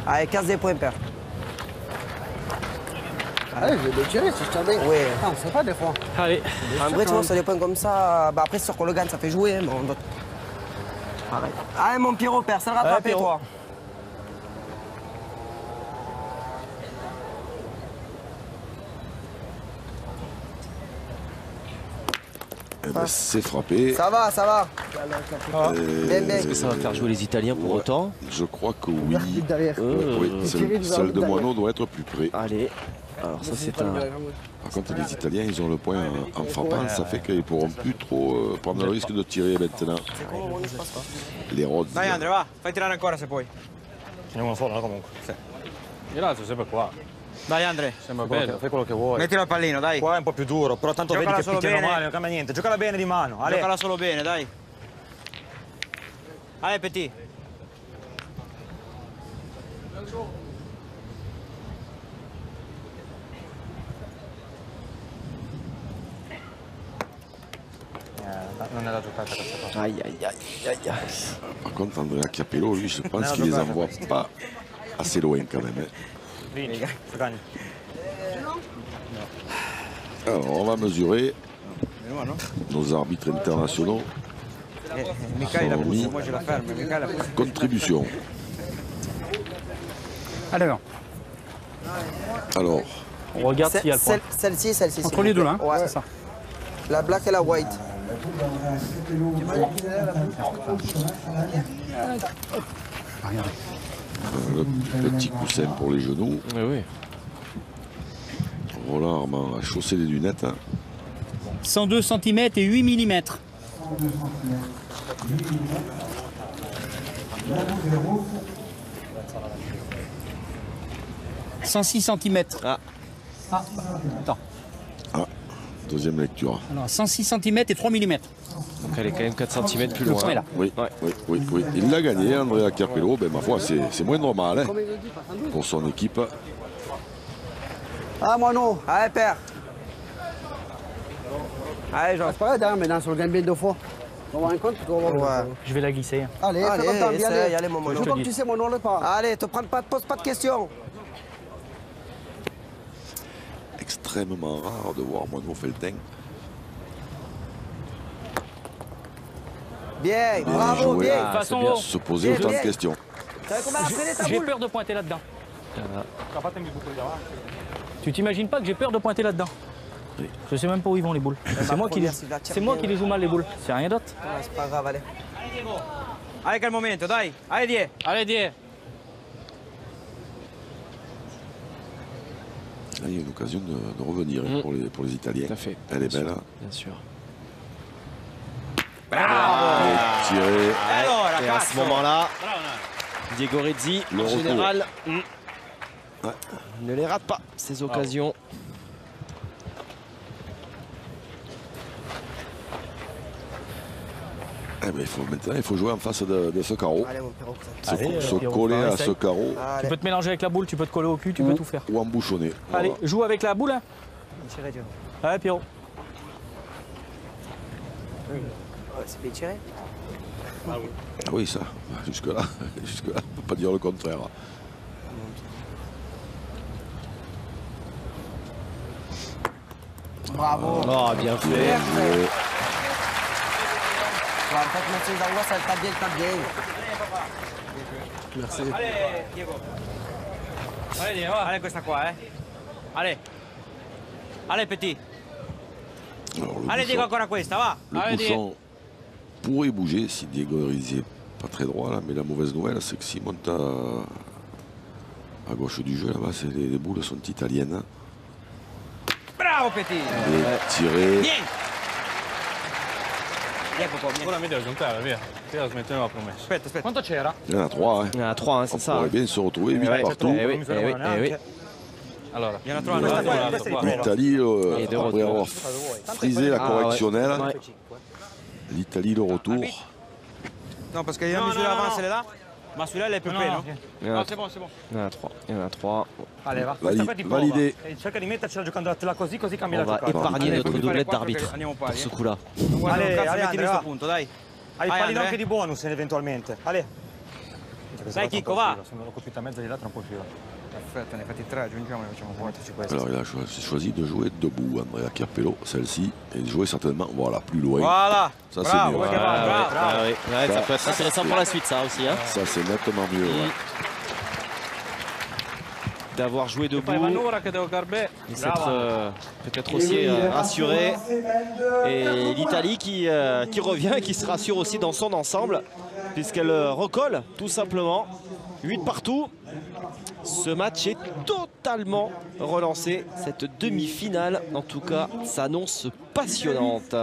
Allez, 15 des points, père. Allez, je vais le tirer si je t'en donne. Oui. Non, c'est pas des fois. Allez. En vrai, tu vois, sur des points comme ça, bah après, c'est sûr qu'on le gagne, ça fait jouer. Hein, mais on doit... Arrête. Allez, mon Pierrot, père, c'est le rattrapé, toi. Eh ben, c'est frappé. Ça va, ça va. Est-ce que ça va faire jouer les Italiens pour autant? Je crois que oui. Derrière. Oui, celle de Moineau doit être plus près. Allez. Alors ça c'est un... Par contre, les Italiens, ils ont le point en frappant. Ça fait qu'ils ne pourront plus trop prendre le risque de tirer maintenant. Les Rhodes. Dai Andre, va, fai tirare ancora se puoi. Ce n'è uno solo, no, comunque. Sì. Io l'altro sempre qua. Dai Andre, Sembra bello. fai quello che vuoi. Mettilo al pallino, dai. Qua è un po' più duro, però tanto giocala vedi che picchiano male, non cambia niente. Giocala bene di mano. Ale. Giocala solo bene, dai. Allez, Petit. Non è la giocata questa cosa. Aïe, aïe, aïe, aïe, aïe. Par contre, Andrea Capello, lui, je pense qu'il les envoie pas assez loin quand même. Vinci, gagni. Alors, on va mesurer. Nos arbitres internationaux sont mis contribution. Alors, Alors, on regarde s'il y a le point. Celle-ci, celle-ci. Entre les deux, là, ouais. C'est ça. La black et la white. le petit coussin pour les genoux. Oui, oui. Roland Armand a chaussé les lunettes. 102 cm et 8 mm. « 106 cm. Ah. Attends. Ah, deuxième lecture. Alors, 106 cm et 3 mm. Donc elle est quand même 4 cm plus loin. Là. Oui, ouais. oui. Il l'a gagné, Andrea Capello. Ben, ma foi, c'est moins normal hein, pour son équipe. Ah, Mono. Allez, père. Allez, Jean. C'est pas grave, maintenant, sur le gagne bien deux fois. On va voir un compte, tu vas voir. Je vais la glisser. Allez, Allez, fais ton temps, essaye, allez, mon Je Mono. veux que tu sais, Mono, le pas. Allez, pose pas de questions. extrêmement rare de voir Moineau Feltin. Bien, bravo, bien. Se poser autant de questions. J'ai peur de pointer là-dedans. Tu t'imagines pas que j'ai peur de pointer là-dedans? Oui. Je sais même pas où ils vont les boules. C'est moi qui les joue mal les boules. C'est rien d'autre. C'est pas grave, allez. Allez, quel momento, dai. Allez, die. Allez, die. Là, il y a une occasion de revenir pour les Italiens. Tout à fait. Elle est belle. Bien sûr. Tiré. Et à ce moment-là, Diego Rezzi, en général, ne les rate pas, ces occasions. Eh ben, maintenant, il faut jouer en face de ce carreau. Allez, mon Pierrot, se coller à ce carreau. Tu peux te mélanger avec la boule, tu peux te coller au cul, tu peux tout faire. Ou embouchonner. Allez, joue avec la boule. Hein. Tirez, Dieu. Allez, Pierrot. C'est bien tiré. Ah oui, ça. Jusque-là, on ne peut pas dire le contraire. Bravo. Oh, bien fait. En fait, merci Zangoua, ça tape bien. Merci. Allez, Diego. Allez, Diego, allez, questa qua, Allez. Allez, petit. Allez, Diego, ancora questa, va. Le bouchon pourrait bouger si Diego Rezzi n'est pas très droit, là, mais la mauvaise nouvelle, c'est que s'il monte à gauche du jeu, là-bas, les boules sont italiennes. Bravo, petit. Et tiré. Bien. Ora mi devo giuntare, via. Io la smettevo la promessa. Aspetta. Quanto c'era? Il y en a 3. Il y en a 3, c'est ça. On pourrait bien se retrouver 8 partout. oui. Allora, il y en a 3. L'Italie, après avoir frisé la correctionnelle, l'Italie le retour. Non, parce qu'il y a une mesure avant, celle-là. Ma celui-là, elle est peu près, non? No, c'est bon. Il y en a 3. Allez, va. Validé. Cerca di mettercela giocandotela così cambia On va épargner notre doublette d'arbitre pour ce coup-là. Allez, metti in questo punto, dai. Hai il pallino anche di bonus eventualmente. Allez. Dai, Chicco, va. Se me lo copita a mezzo di là, tra un po' ci va. Perfetto, ne fatti 3, aggiungiamo e facciamo 4. Alors il a choisi de jouer debout, Andrea Chiappello, celle-ci, et de jouer certainement, voilà, plus loin. Voilà. Ça c'est mieux. Ça peut être intéressant pour la suite, ça aussi. Hein. Ça c'est nettement mieux. D'avoir joué debout, et s'être peut-être aussi rassuré. Et l'Italie qui revient, qui se rassure aussi dans son ensemble, puisqu'elle recolle tout simplement. 8 partout. Ce match est totalement relancé. Cette demi-finale, en tout cas, s'annonce passionnante.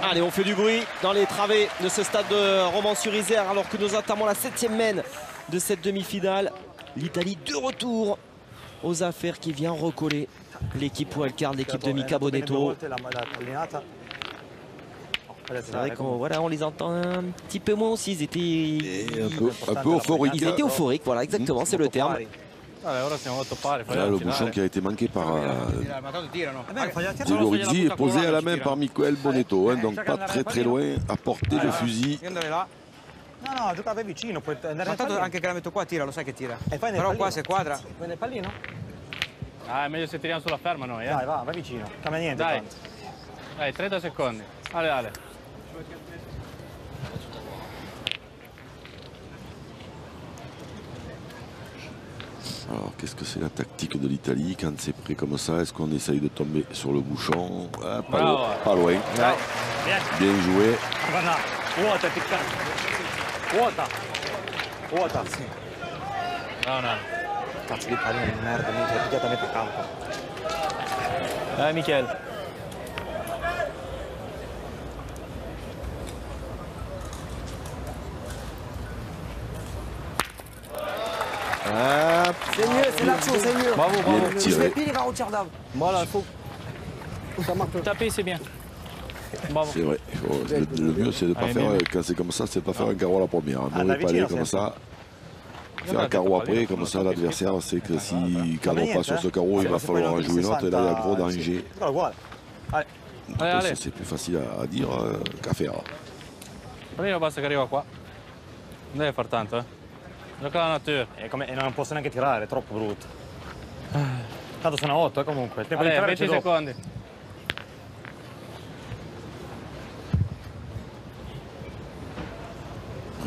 Allez, on fait du bruit dans les travées de ce stade de Romans-sur-Isère alors que nous entamons la 7e mène de cette demi-finale. L'Italie de retour aux affaires qui vient recoller l'équipe wildcard, l'équipe de Mika Bonetto. C'est vrai qu'on on les entend un petit peu moins aussi. Ils étaient un peu euphoriques. Ils étaient euphoriques, voilà, exactement, c'est le terme. Là, le bouchon qui a été manqué par Diego Rezzi est posé à la main par Michael Bonetto, donc pas très loin à portée de fusil. No, giocava vicino, puoi andare. Ma tanto anche che la metto qua tira, lo sai che tira. Però qua se quadra. Vuoi nel pallino? Ah, è meglio se tiriamo sulla ferma noi, Dai, va vicino. Cambia niente. Dai, 30 secondi. Ale. Alors, qu'est-ce que c'est la tactique de l'Italie quand c'est prêt comme ça? Est-ce qu'on essaye de tomber sur le bouchon? Pas loin. Bien joué. No. Cazzo di pallino di merda, mi hai pigliato a metà campo. Michel. C'est mieux, c'est là-dessous, c'est mieux. Bravo. Je fais pile, il va au tir d'âme. Voilà, il faut taper, c'est bien. C'est vrai. Le mieux, c'est de ne pas faire, quand c'est comme ça, c'est de ne pas faire un carreau à la première. Ne pas aller comme ça. Faire un carreau après, comme ça, l'adversaire sait que s'il ne cadre pas sur ce carreau, il va falloir en jouer une autre. Et là, il y a gros danger. C'est plus facile à dire qu'à faire. Prima basta che arriva qua. Non deve far tanto, Gioca la natura. E non posso neanche tirare, è troppo brutto. Tanto sono a 8 comunque. Il tempo di tirare 20 secondi.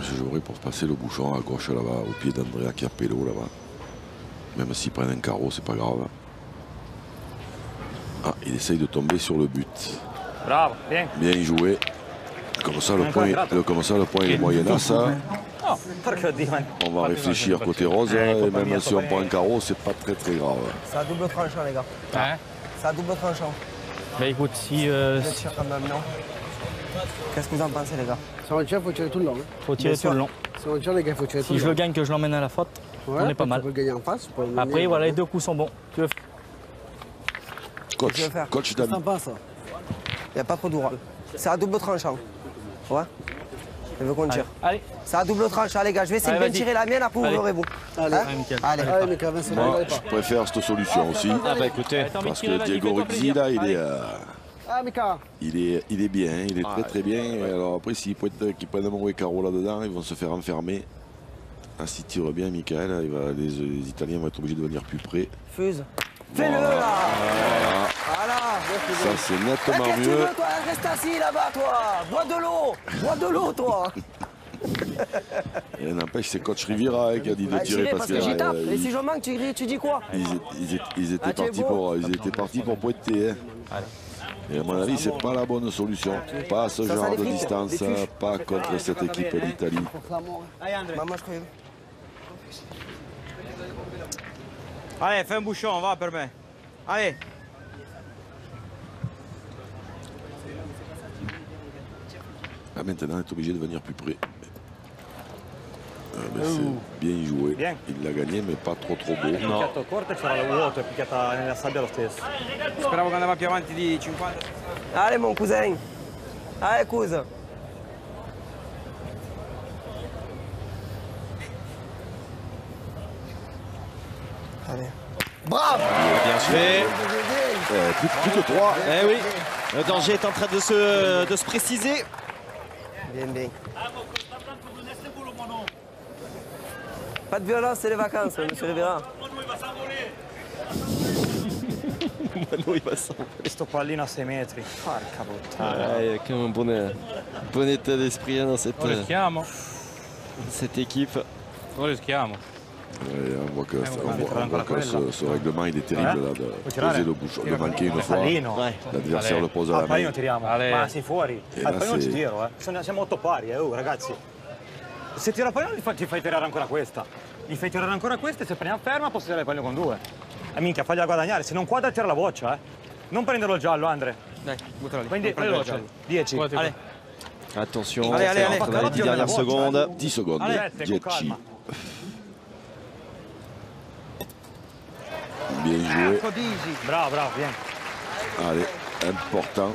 Je jouerais pour passer le bouchon à gauche là-bas, au pied d'Andrea Chiappello là-bas. Même s'il prennent un carreau, c'est pas grave. Ah, il essaye de tomber sur le but. Bravo, bien. Bien joué. Comme ça, le point est moyen ça. On va réfléchir côté rose, et même si on prend un carreau, c'est pas très grave. C'est à double tranchant, les gars. Hein? C'est à double tranchant. Bah écoute, si... Bien sûr, quand même, non. Qu'est-ce que vous en pensez, les gars? Sur un tir, il faut tirer tout le long. Faut tirer tout le long. Sur un tir, les gars, il faut tirer tout Si le je long. le gagne, que je l'emmène à la faute, on est pas mal. Tu peux le gagner en face. Après, voilà, les 2 coups sont bons. Tu veux... Coach, Qu'est-ce que t'en penses? Il n'y a pas trop d'oral. C'est à double tranchant. Ouais. Je veux qu'on tire. Allez. C'est à double tranchant, les gars. Je vais essayer de bien tirer la mienne, après vous verrez vous. Allez, allez. Allez, mais Kevin, c'est moi, je préfère cette solution aussi. Ah bah écoutez, parce que Diego Rizzi, là, il est... Mika. Il est bien, il est très bien. Alors après, s'ils prennent un mauvais carreau là-dedans, ils vont se faire enfermer. Ah, s'il tire bien, Michael, les Italiens vont être obligés de venir plus près. Fuse. Fais-le là. Voilà. Ça, c'est nettement Qu'est-ce que tu mieux. veux, toi? Reste assis là-bas, toi. Bois de l'eau. Bois de l'eau, toi. Et n'empêche, c'est coach Riviera qui a dit de tirer parce que j'y tape. Et si je manque, tu dis quoi? Ils étaient partis pour pointer. Hein. Et à mon avis, c'est pas la bonne solution. Pas à ce genre de distance, pas contre cette équipe d'Italie. Maman, je crois. Allez, fais un bouchon, va per me. Allez. Ah, maintenant, il est obligé de venir plus près. C'est bien joué. Bien. Il l'a gagné, mais pas trop beau. No. Picchiato corto, c'era la vuoto, è picchiata nella sabbia lo stesso. Speravo che andava più avanti di 50. Allez, mon cousin. Allez, cousin. Allez. Bravo! Bien fait. Plus que 3. Eh oui, le danger est en train de se préciser. Bien, bien. Pas de violence, c'est les vacances, monsieur Rivera. Mano, il va s'envoler. Sto pallino a 6 metri. Porca puttana. Il y a quand même un bon état d'esprit dans cette équipe. On voit que, ce règlement il est terrible là, de poser le bouchon, de manquer une fois. L'avversaire le pose à la main. Ma sei fuori. Al pallino ci tiro, siamo 8 pari, ragazzi. Se tira il pallino ti fai tirare ancora questa. Gli fai tirare ancora questa e se prendiamo ferma posso tirare il pallino con 2. E minchia, fagliela guadagnare. Se non quadra tira la boccia, Non prenderlo giallo, Andre. Dai, buttalo lì. Prendi veloce. 10. Allez. Attention, allez, dans les 10 dernières secondes. 10 secondes. 10. Bien joué. Bravo, bien. Allez, important.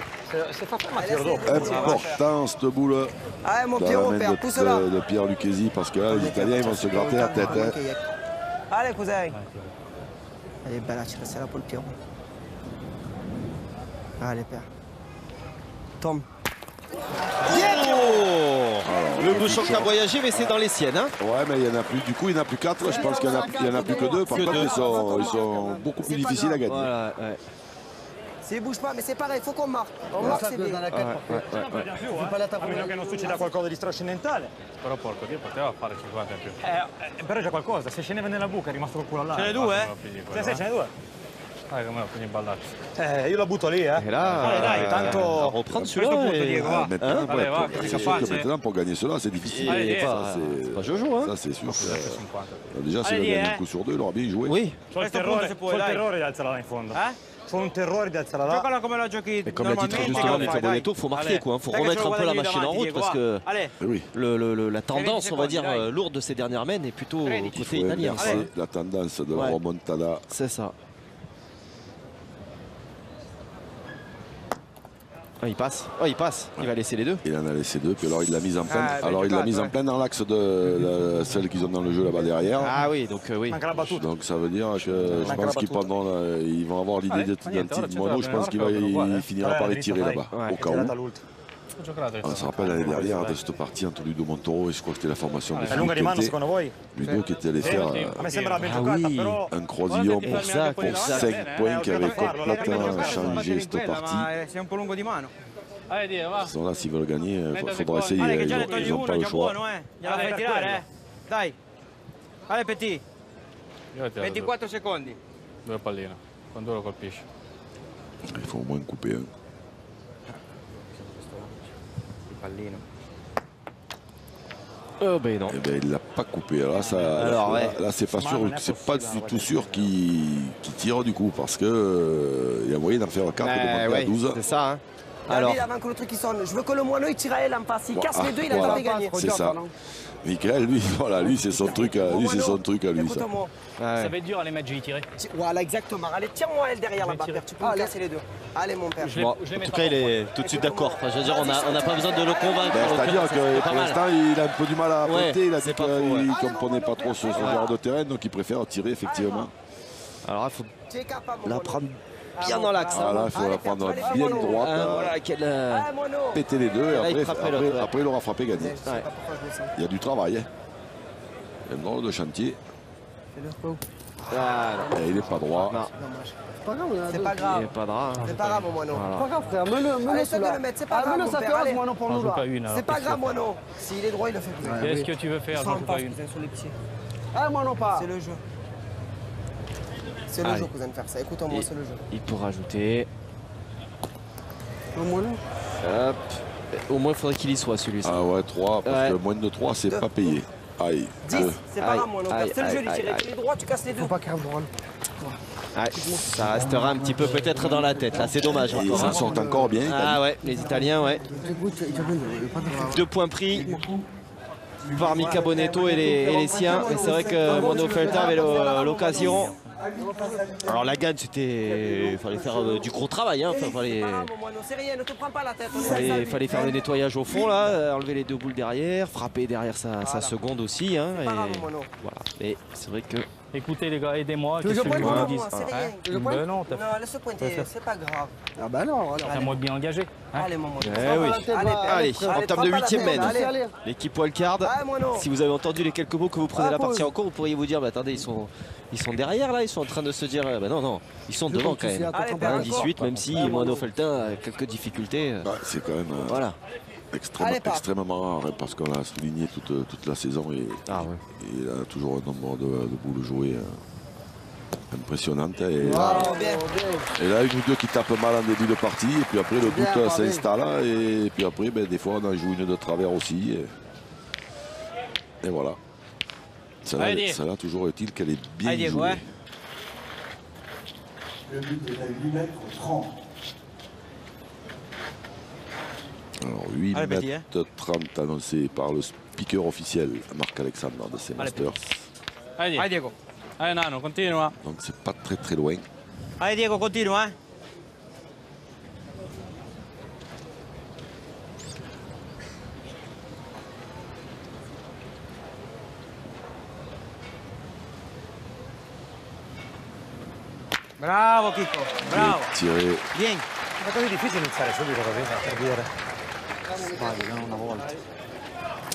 Se fa ferma tiro dopo. Important cette boule Allez, mon dans Pierrot, la main pousse-la. de Pierre Lucchesi parce que là, les Italiens ils vont se gratter la tête. Allez, cousin. Elle est belle, c'est là pour le Pierrot. Allez, père. Tombe. Le bouchon qui a voyagé, mais c'est dans les siennes. Hein. Ouais, mais il y en a plus. Du coup, il n'y en a plus 4. Je pense qu'il n'y en a plus que 2. Par contre, ils sont beaucoup plus difficiles à gagner. Voilà, S'il bouge pas, mais c'est pareil, il faut qu'on marque. On marque, c'est bien. A meno che non succeda qualcosa di strascendentale. Però porco Dio poteva fare 50 in più. Però c'è qualcosa, se scendeva nella buca è rimasto col culo là. Ce ne 2? Sì, ce ne 2. Dai, come lo fini ballaccio. Io la butto lì, Et là, dai, tanto... on va reprendre celui-là. Maintenant, pour gagner cela, c'est difficile. C'est pas Jojo, hein. Ça, c'est sûr. Déjà, s'il a gagné un coup sur 2, il aura bien joué. Oui. C'ho il terrore di alzarla là in fondo. C'ho un terrore di alzarla là. Giocala come la giochi. Mais comme l'a dit très justement Michael Bonetto, il faut marquer quoi. Il faut remettre un peu la machine en route parce que la tendance, on va dire, lourde de ces dernières semaines est plutôt côté italien. C'est la tendance de la remontada. C'est ça. Ah, il passe. Oh, il passe. Il va laisser les 2. Il en a laissé 2. Puis alors il l'a mise en plein. Alors il l'a mise en plein dans l'axe de celle qu'ils ont dans le jeu là-bas derrière. Ah oui, donc oui. Donc ça veut dire que je pense qu'ils prendront, ils vont avoir l'idée d'un petit mono. Je pense qu'il finira par les tirer là-bas au cas où. On se rappelle l'année dernière de cette partie entre Ludo Montoro et je crois que c'était la formation de lunga di mano secondo voi? Ludo qui était allé faire un croisillon pour 5 points qui avait complètement changé cette partie. Ils sont là, s'ils veulent gagner, il faudra essayer, ils n'ont pas le choix. Dai, allez petit, 24 secondi. Due palline, quando lo colpisce. Il faut au moins couper un. Pallino. Ben non. Eh ben, il l'a pas coupé. Là, là c'est pas sûr, c'est pas du tout sûr qu'il tire du coup parce que il y a moyen d'en faire 4 et de monter à 12. C'est ça. Hein. Alors, avant que le truc il sonne, je veux que le moineau il tire à elle en face. Il casse les deux, il a le temps de gagner. C'est ça. Michael, lui, voilà, lui c'est son truc à lui. Ça. Ça va être dur à les mettre, j'ai tiré. Voilà, exactement. Allez, tiens-moi elle derrière là-bas, père. Tu peux me casser les deux. Allez, mon père. Bon, en tout cas, il est tout de suite d'accord. Enfin, je veux dire, on n'a pas besoin de le convaincre. C'est-à-dire que pour l'instant, il a un peu du mal à pointer. Il a dit qu'il ne comprenait pas trop ce genre de terrain, donc il préfère tirer effectivement. Alors, il faut la prendre bien dans l'axe. Voilà, il faut la prendre bien droite. Péter les deux et après il aura frappé gagné. Il y a du travail. Il y a un drôle de chantier. Et il n'est pas droit. C'est pas grave. Il n'est pas droit. C'est pas grave, moineau. C'est pas grave, frère. Mets-le sous là. C'est pas grave, ça fait rase, moineau, pour nous là. C'est pas grave, moineau. S'il est droit, il le fait plus. Qu'est-ce que tu veux faire? J'en joue pas une. Sur les pieds. Ah, moineau pas. C'est le jeu. C'est le jeu, cousin, de faire ça. Écoute-moi, c'est le jeu. Il peut rajouter. Moineau. Hop. Au moins, il faudrait qu'il y soit celui-ci. Ah ouais, 3, parce que moins de 3, c'est pas payé. Aïe. 10, c'est pas grave, moineau. C'est le jeu, il tire. Tu es droit, tu casses les deux. Faut pas qu'il rentre. Ça restera un petit peu peut-être dans la tête. Là, c'est dommage. Ils s'en sortent encore bien. Ah ouais, les Italiens, ouais. 2 points pris par Mika Bonetto et les siens. Mais c'est vrai que Mono Felta avait l'occasion. Alors la gagne, il fallait faire du gros travail. Hein. Fallait faire le nettoyage au fond, là, enlever les 2 boules derrière, frapper derrière sa seconde aussi. Hein, et voilà. Mais c'est vrai que. Écoutez les gars, aidez-moi. Je pointe moi dis Ben non, non, laisse pointer, c'est pas grave. Ah bah non, c'est à moi de bien engagé. Allez, mon moineau. Allez, en termes de 8e mène. L'équipe Wildcard, si vous avez entendu les quelques mots que vous prenez la partie en cours, vous pourriez vous dire, bah, attendez, ils sont derrière là, ils sont en train de se dire, bah non, ils sont devant quand même. 18, même si Mono Feltin a quelques difficultés. C'est quand même. Voilà. Extrêmement rare parce qu'on l'a souligné toute la saison et il a toujours un nombre de boules jouées impressionnante. Et là, une ou deux qui tapent mal en début de partie et puis après le doute s'installe et puis après des fois on en joue une de travers aussi. Et voilà. Celle-là, toujours est-il qu'elle est bien jouée. Le but est à 8 mètres 30. Alors 8 mètres 30 annoncé par le speaker officiel Marc-Alexandre de ces Masters. Allez Diego. Allez Nano, continua. Donc c'est pas très loin. Allez Diego, continua. Bravo Kiko, bravo. Tiré. Bien. È così difficile iniziare subito così, per dire. Sbaglio, una volta.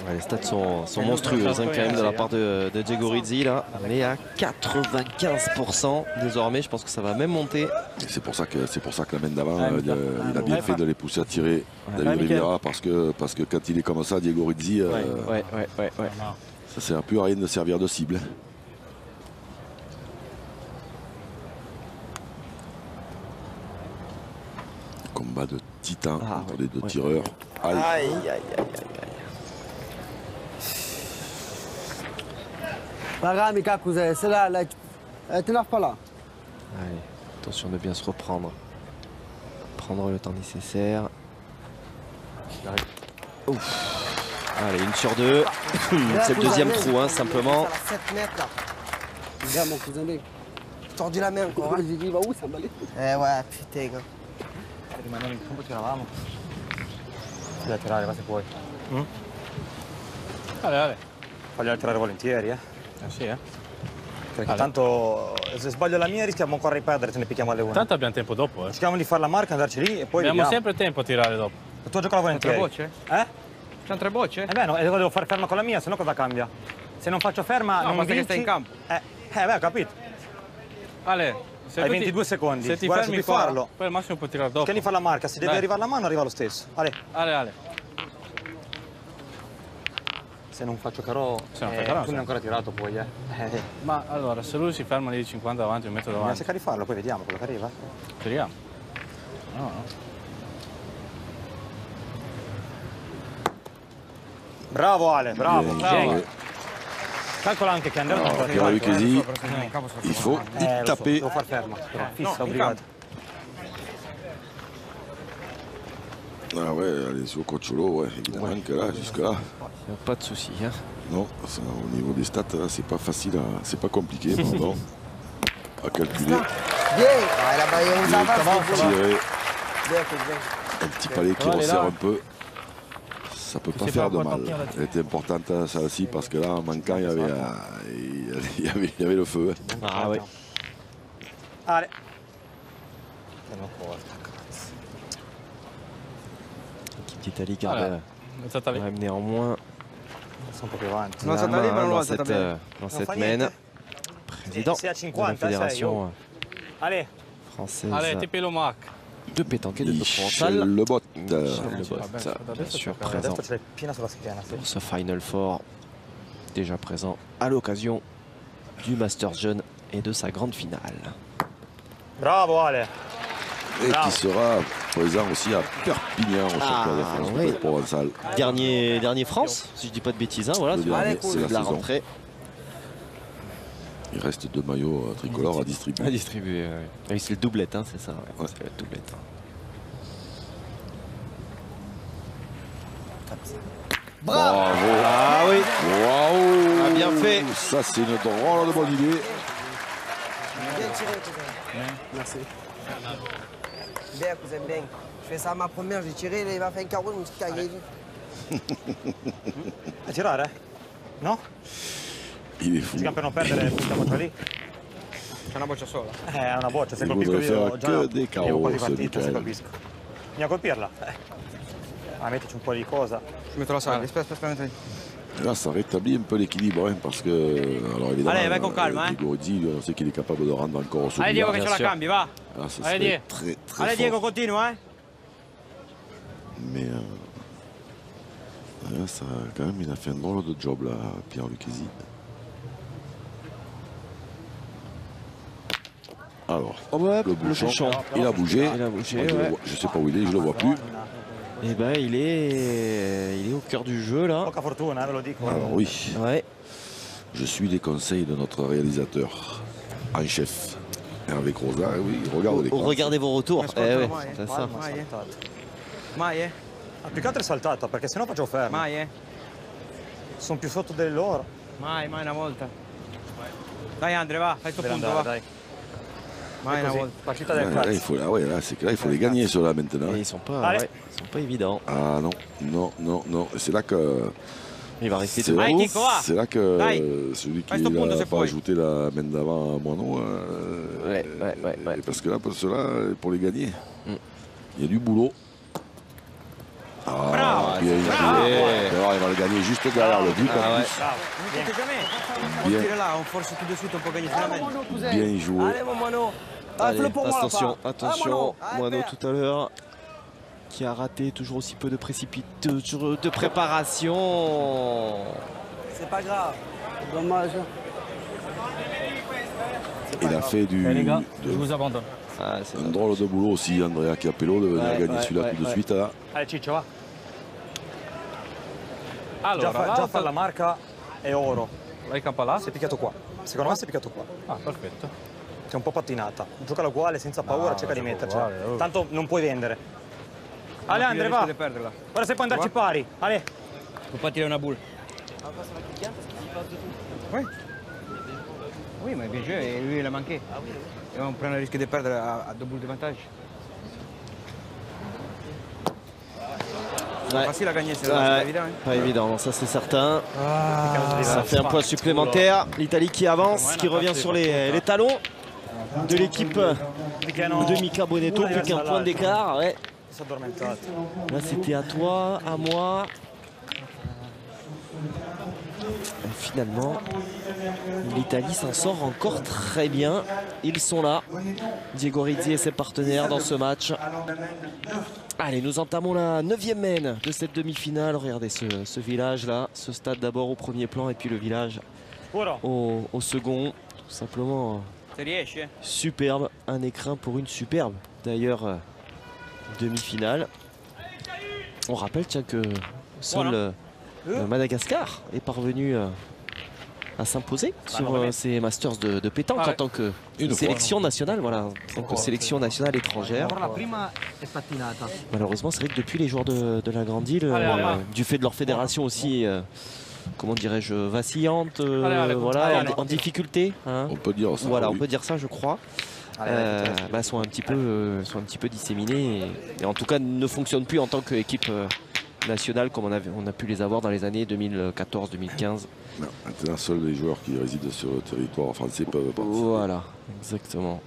Ouais, les stats sont monstrueuses hein, quand même de la part de Diego Rizzi là. On est à 95% désormais, je pense que ça va même monter. C'est pour ça que la main d'avant, il a bien fait de les pousser à tirer David Rivera parce que quand il est comme ça, Diego Rizzi, ça sert plus à rien de servir de cible. Combat de titan entre les deux tireurs. Aïe. Pas grave, Mika, cousin, c'est là, t'énerve pas là. Allez, attention de bien se reprendre. Prendre le temps nécessaire. Ouf. Allez, 1 sur 2. C'est le deuxième trou, hein, simplement. 7 mètres là. Regarde mon cousin, j'ai tordu la main encore. J'ai dit, il va où ça m'allait? Ouais, putain, gars. Rimanere in campo tiravamo. Fagli tirare qua se puoi. Allez. Fagliela tirare volentieri, sì, Perché tanto se sbaglio la mia rischiamo ancora di perdere, ce ne picchiamo alle 1. Tanto abbiamo tempo dopo, Rischiamo di fare la marca, andarci lì e poi abbiamo sempre tempo a tirare dopo. Tu gioca la volentieri. C'è 3 bocce? C'è 3 bocce? Beh, no, devo fare ferma con la mia, sennò cosa cambia? Se non faccio ferma, no, non basta vinci. che stai in campo. Beh, ho capito. Ale, se hai 22 secondi. Se ti guarda, fermi qua, farlo. Poi al massimo puoi tirare dopo. Tieni fa la marca, se deve arrivare la mano arriva lo stesso. Ale. Se non faccio carò, se non fai carò, tu non hai ancora tirato poi, Ma allora, se lui si ferma lì di 50 davanti, un metro davanti. Dobbiamo cercare di farlo, poi vediamo quello che arriva. Speriamo. No. Bravo Ale, bravo. Calcola anche che andrà Pierre Lucchesi, il faut y taper. Devo far fermo, però fissa, obbligato. Ah ouais, allez, sur Cocholo, ouais, évidemment que là, jusque-là. Pas de souci. Hein. Non, ça, au niveau des stats, là, c'est pas facile, c'est pas compliqué, pardon, à calculer. Tirer. Un petit palais qui resserre un peu. Ça peut pas faire de mal. Elle était importante celle-ci parce que là, en manquant, il y avait le feu. Ah oui. Allez. L'équipe d'Italie garde même néanmoins Non, ça t'arrive, dans cette main. Président de la fédération française de pétanque et de provençal. Le bot. Bien sûr présent pour ce Final Four. Déjà présent à l'occasion du Masters Jeune et de sa grande finale. Bravo Ale. Et qui sera présent aussi à Perpignan au championnat de France pour le Provençal. Dernier France, si je dis pas de bêtises, hein, voilà, c'est la rentrée. Il reste 2 maillots tricolores à distribuer. Oui, c'est le doublette, hein, c'est ça. Ouais. C'est le doublette. Bravo. Ah oui. Waouh. Ah, bien fait. Ça, c'est une drôle de bonne idée. Bien tiré, merci. Bien, cousin, bien. Je fais ça à ma première, j'ai tiré, il va faire un carreau, une petite cagaille. A tirare? No? Il est fou. Per non perdere questa boccia lì. C'è una boccia sola. È una boccia, se Il colpisco io che dei io quasi caos, partita, se colpisco. Bisogna colpirla. Mettici un po' di cosa. Je metto la salle, aspetta. Là, ça rétablit un peu l'équilibre, hein, parce que, alors évidemment, allez, va con calme, Diego Rizzi, on sait qu'il est capable de rendre encore au sommet. Allez Diego che ce la cambi, va. Là, ça serait très allez Diego, continua, Mais là, ça, quand même, il a fait un drôle de job, là, Pierre Lucchesi. Alors, le bouchon, il a bougé. Je sais pas où il est, je le vois plus. Eh ben, il est au cœur du jeu là. Alors oui. Ouais. Je suis les conseils de notre réalisateur en chef. Hervé Croza, oui, regardez vos retours. C'est ça. Mai, più che altro è saltato, perché sennò faccio fermo. Mai, Sono più sotto delle loro. Mai una volta. Dai Andre, va, fai il tuo punto, va. Dai. Mai una volta. Partita del là, il faut, là, c'est que là, il faut les gagner ceux-là maintenant. Et ils sont pas évidents. Ah non. C'est là que. Il va rester c'est là que celui qui n'a pas ajouté la main d'avant à Moineau. Ouais. Parce que là, pour ceux-là, pour les gagner, il y a du boulot. Ah, bien joué. Alors, il va le gagner juste derrière le but. Bien joué. Allez, attention, Moineau tout à l'heure qui a raté toujours aussi peu de de préparation. C'est pas grave, dommage. Il a fait les gars, je vous abandonne. Un drôle de boulot aussi, Andrea Chiappello, de venir gagner celui-là tout de suite. Là. Allez Ciccio, va. Allora, già fare la marca è oro. L'hai campalato? Si è picchiato qua. Secondo me si è picchiato qua. Ah, perfetto. Che è un po' pattinata. Giocala uguale, senza paura, cerca di mettercela. Tanto non puoi vendere. Ale Andre, va. Guarda se puoi andarci pari. Ale. Faut pas tirer una boule. Oui, mais bien joué, et lui il a manqué. Et on prend le risque de perdre à 2 boules de vantage. C'est facile à gagner, c'est pas évident. Pas évident, non, ça c'est certain. Ça fait un point supplémentaire. L'Italie qui avance, qui revient sur les talons de l'équipe de Mika Bonetto, plus qu'un point d'écart. Ouais. Là, c'était à toi, à moi. Et finalement, l'Italie s'en sort encore très bien. Ils sont là. Diego Rizzi et ses partenaires dans ce match. Allez, nous entamons la 9e main de cette demi-finale. Regardez ce village-là. Ce stade d'abord au premier plan et puis le village au second. Tout simplement superbe. Un écrin pour une superbe, d'ailleurs, demi-finale. On rappelle que seul Madagascar est parvenu à s'imposer sur ces Masters de pétanque en tant que sélection nationale, voilà, en tant que sélection nationale étrangère. Malheureusement, c'est vrai que depuis les joueurs de la Grande Île, du fait de leur fédération aussi, comment dirais-je, vacillante, voilà, en difficulté. Hein. On peut dire ça. Voilà, on peut dire ça, je crois. Sont un petit peu disséminés et en tout cas ne fonctionnent plus en tant qu'équipe nationale comme on a pu les avoir dans les années 2014-2015. Maintenant, seuls les joueurs qui résident sur le territoire français peuvent participer. Voilà, exactement.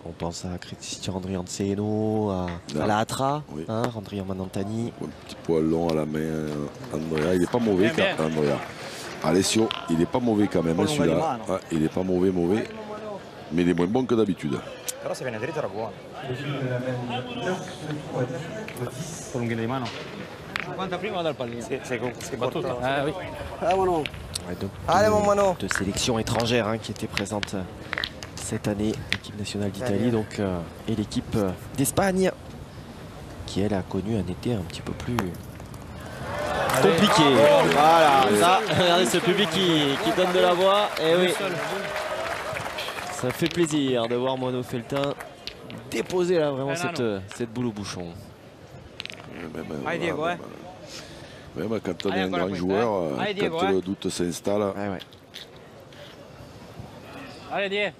On pense à Christian Andrianceno, à la Atra, oui. Hein, Andrea Manantani. Un petit poil long à la main, Andrea, il n'est pas mauvais quand même. Andrea. Alessio, il n'est pas mauvais quand même, celui-là. Ouais, il n'est pas mauvais, mais il est moins bon que d'habitude. Però se viene dritto era buono. Prolunghino di mano. 50 prima dal pallino. C'est battuto. Ah oui. De sélection étrangère hein, qui était présente cette année, l'équipe nationale d'Italie donc et l'équipe d'Espagne qui elle a connu un été un petit peu plus compliqué. Voilà, ça, regardez ce public qui donne de la voix. Et oui. Ça fait plaisir de voir Mono Feltin déposer là vraiment cette boule au bouchon. Même quand on est un grand joueur, quand le doute s'installe. Allez, Dieu.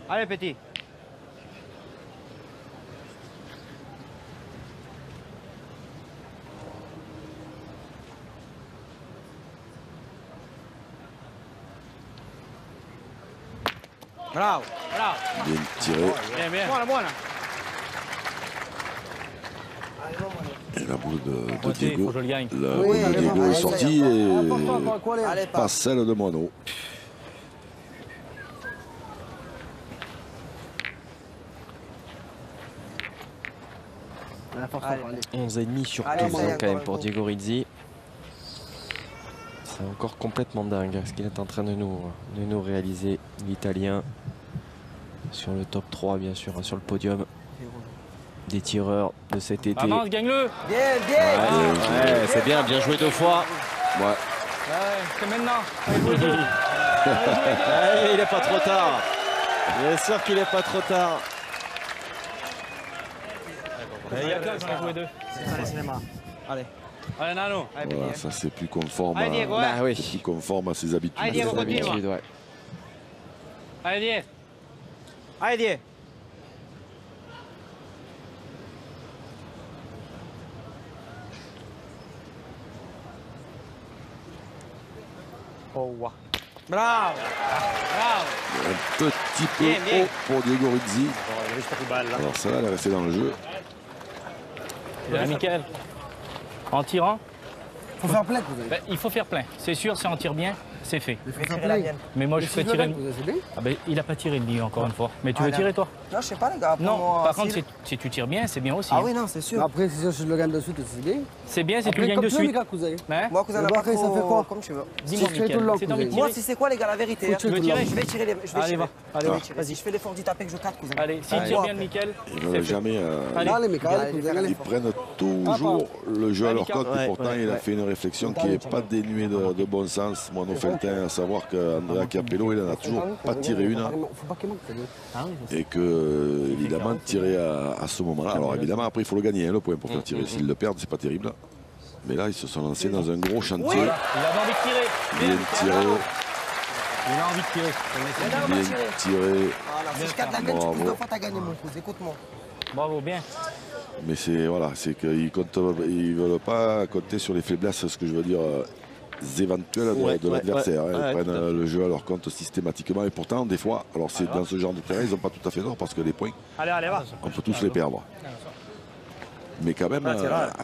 Allez, petit. Bravo, bravo. Bien tiré. Bien, bien. Buona, buona. Et la boule de Diego. La boule de Diego est sortie et pas celle de Mono. Allez. 11,5 sur 12 hein, quand même pour Diego Rizzi. C'est encore complètement dingue ce qu'il est en train de nous réaliser, l'Italien. Sur le top 3 bien sûr, hein, sur le podium des tireurs de cet été. Avance, gagne-le. Bien, bien. Ouais, c'est bien joué 2 fois. Ouais. C'est maintenant. Il n'est pas trop tard. Bien sûr qu'il n'est pas trop tard. Il y a que j'en ai joué 2. Allez. Allez, Nano. Voilà, ça c'est plus conforme, plus conforme à ses habitudes. Allez, Diego, ouais. Allez, Diego. Allez, Diego. Oh, wow. Bravo. Bravo. Un petit peu haut pour Diego Rizzi. Alors ça, elle est restée dans le jeu. Michael, en tirant, il faut faire plein, il faut faire plein. C'est sûr, si on tire bien, c'est fait. Il faut faire plein. Mais moi, je fais tirer. Il n'a pas tiré le lit, encore une fois. Mais tu veux tirer, toi? Non, je sais pas, les gars. Non, par contre, si tu tires bien, c'est bien aussi. Ah oui, non, c'est sûr. Après, si je le gagne de suite, c'est bien. C'est bien si tu le gagnes de suite. Moi, cousin, ça fait quoi? Comme tu veux. Dis-moi, Michael. Moi, si c'est quoi, les gars, la vérité? Tu veux tirer? Je vais tirer les. Allez, va. Vas-y, je fais l'effort d'y taper que je capte, cousin. Allez, s'il tire bien, Michael. Ils ne veulent jamais. Ils prennent toujours le jeu à leur compte. Et pourtant, il a fait une réflexion qui n'est pas dénuée de bon sens. Mono Feltin, à savoir qu'Andrea Capello, il n'en a toujours pas tiré une. Et que, évidemment, tirer à ce moment-là. Alors, évidemment, après, il faut le gagner, le point pour faire tirer. S'ils le perdent, c'est pas terrible. Mais là, ils se sont lancés dans un gros chantier. Il avait envie de tirer. Bien tiré. Il a envie de tirer. Bien tiré. Si je capte la gagne, tu peux t'as gagné, mon cousin. Écoute-moi. Bravo, bien. Mais c'est voilà, c'est qu'ils ne veulent pas compter sur les faiblesses, ce que je veux dire, éventuelles de l'adversaire. Ils prennent le jeu à leur compte systématiquement. Et pourtant, des fois, alors c'est dans ce genre de terrain, ils n'ont pas tout à fait tort parce que les points, on peut tous les perdre. Mais quand même,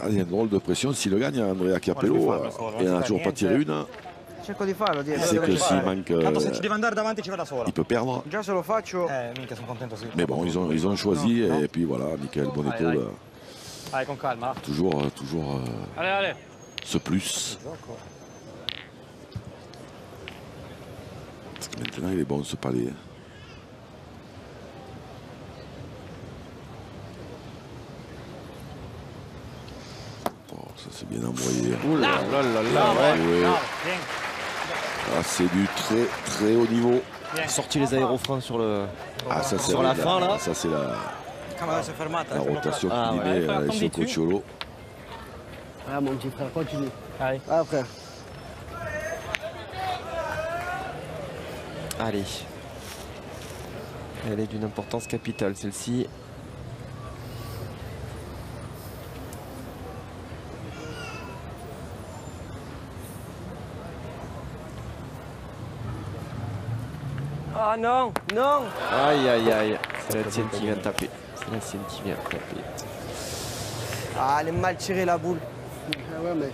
il y a une drôle de pression. S'il le gagne, Andrea Capello, et il n'a toujours pas tiré une. C'est que s'il manque, il peut perdre. Mais bon, ils ont choisi. Et puis voilà, Michael Bonetto, toujours ce plus. Maintenant, il est bon ce palais. Ça c'est bien envoyé. Ouh là là là là, ouais. Ah, c'est du très haut niveau. Sorti les aérofreins sur le sur la fin là. Ça c'est la rotation qu'il met avec ce Cocciolo. Ah mon petit frère, continue. Allez. Ah frère. Allez. Elle est d'une importance capitale celle-ci. Ah non, non. Aïe aïe aïe. C'est la tienne qui vient de taper. C'est la sienne qui vient de taper. Ah, elle est mal tirée la boule. Ah ouais, mais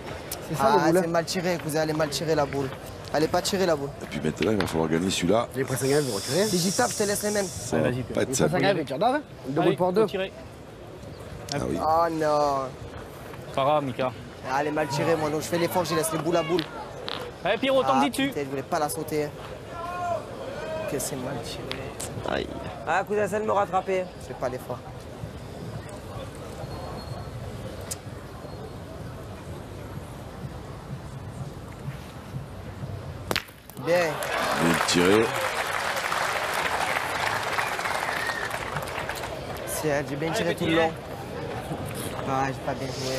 c'est ça le boule. C'est mal tiré, cousin, elle est mal tirée la boule. Elle n'est pas tirée la boule. Et puis maintenant, il va falloir gagner celui-là. Les presses à vous retirez. Si j'y tape, je te laisse les mêmes. Ça va pas être Les simple. presses à tu regardes, une double pour deux. Ah oui. Oh non. Farah, Mika. Ah, elle est mal tirée, moi, donc je fais l'effort, je laisse les boules à boule. Allez, Pierrot, t'en dis dessus. Je voulais pas la sauter. Que c'est mal tiré. Aïe. Ah, cousin, essaie de me rattraper. Je fais pas l'effort. Bien. Bien tiré. J'ai bien tiré tout le long. Ah, j'ai pas bien joué.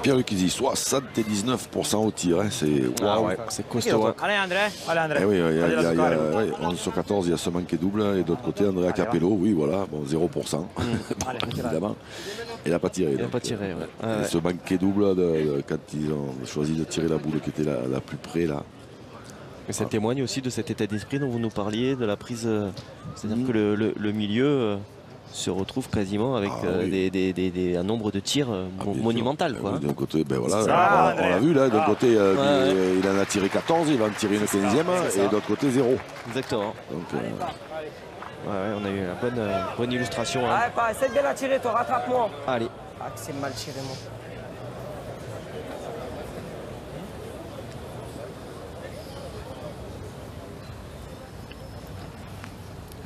Pierre-Luc Izzi, 79% au tir. Hein. C'est wow, c'est costaud. Hein. Allez, André. Allez, André. Eh oui, il y a 11 sur 14, il y a ce manqué double. Et d'autre côté, Andrea Capello, oui, voilà, bon, 0%. Bon, évidemment. Il n'a pas tiré. Il n'a pas tiré, ouais. Ce manqué double, quand ils ont choisi de tirer la boule qui était la plus près, là. Et ça témoigne aussi de cet état d'esprit dont vous nous parliez, de la prise. C'est-à-dire que le milieu se retrouve quasiment avec un nombre de tirs monumental. Oui, d'un côté, ben voilà, on l'a vu là, d'un côté il en a tiré 14, il va en tirer une 15e, et de l'autre côté 0. Exactement. Donc, on a eu une bonne illustration. Hein. Ah, essaie de bien la tirer, toi, rattrape-moi. Allez. Ah, que c'est mal tiré, moi.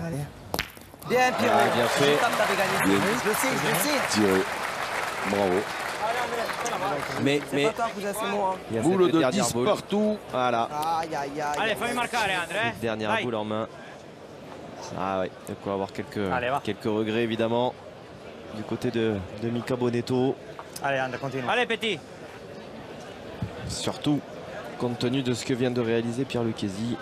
Allez. Bien, Pierrot. Bien fait. Gagné. Je le sais. Tiré. Bravo. Mais pas toi, cousin, c'est moi. Boule de 10 partout. Voilà. Aïe, aïe, aïe. Allez, fammi marquare, André. Dernière boule en main. Ah ouais, il faut avoir quelques regrets évidemment du côté de Mika Bonetto. Allez, André, continue. Allez, petit. Surtout compte tenu de ce que vient de réaliser Pierre-Luc Izzi.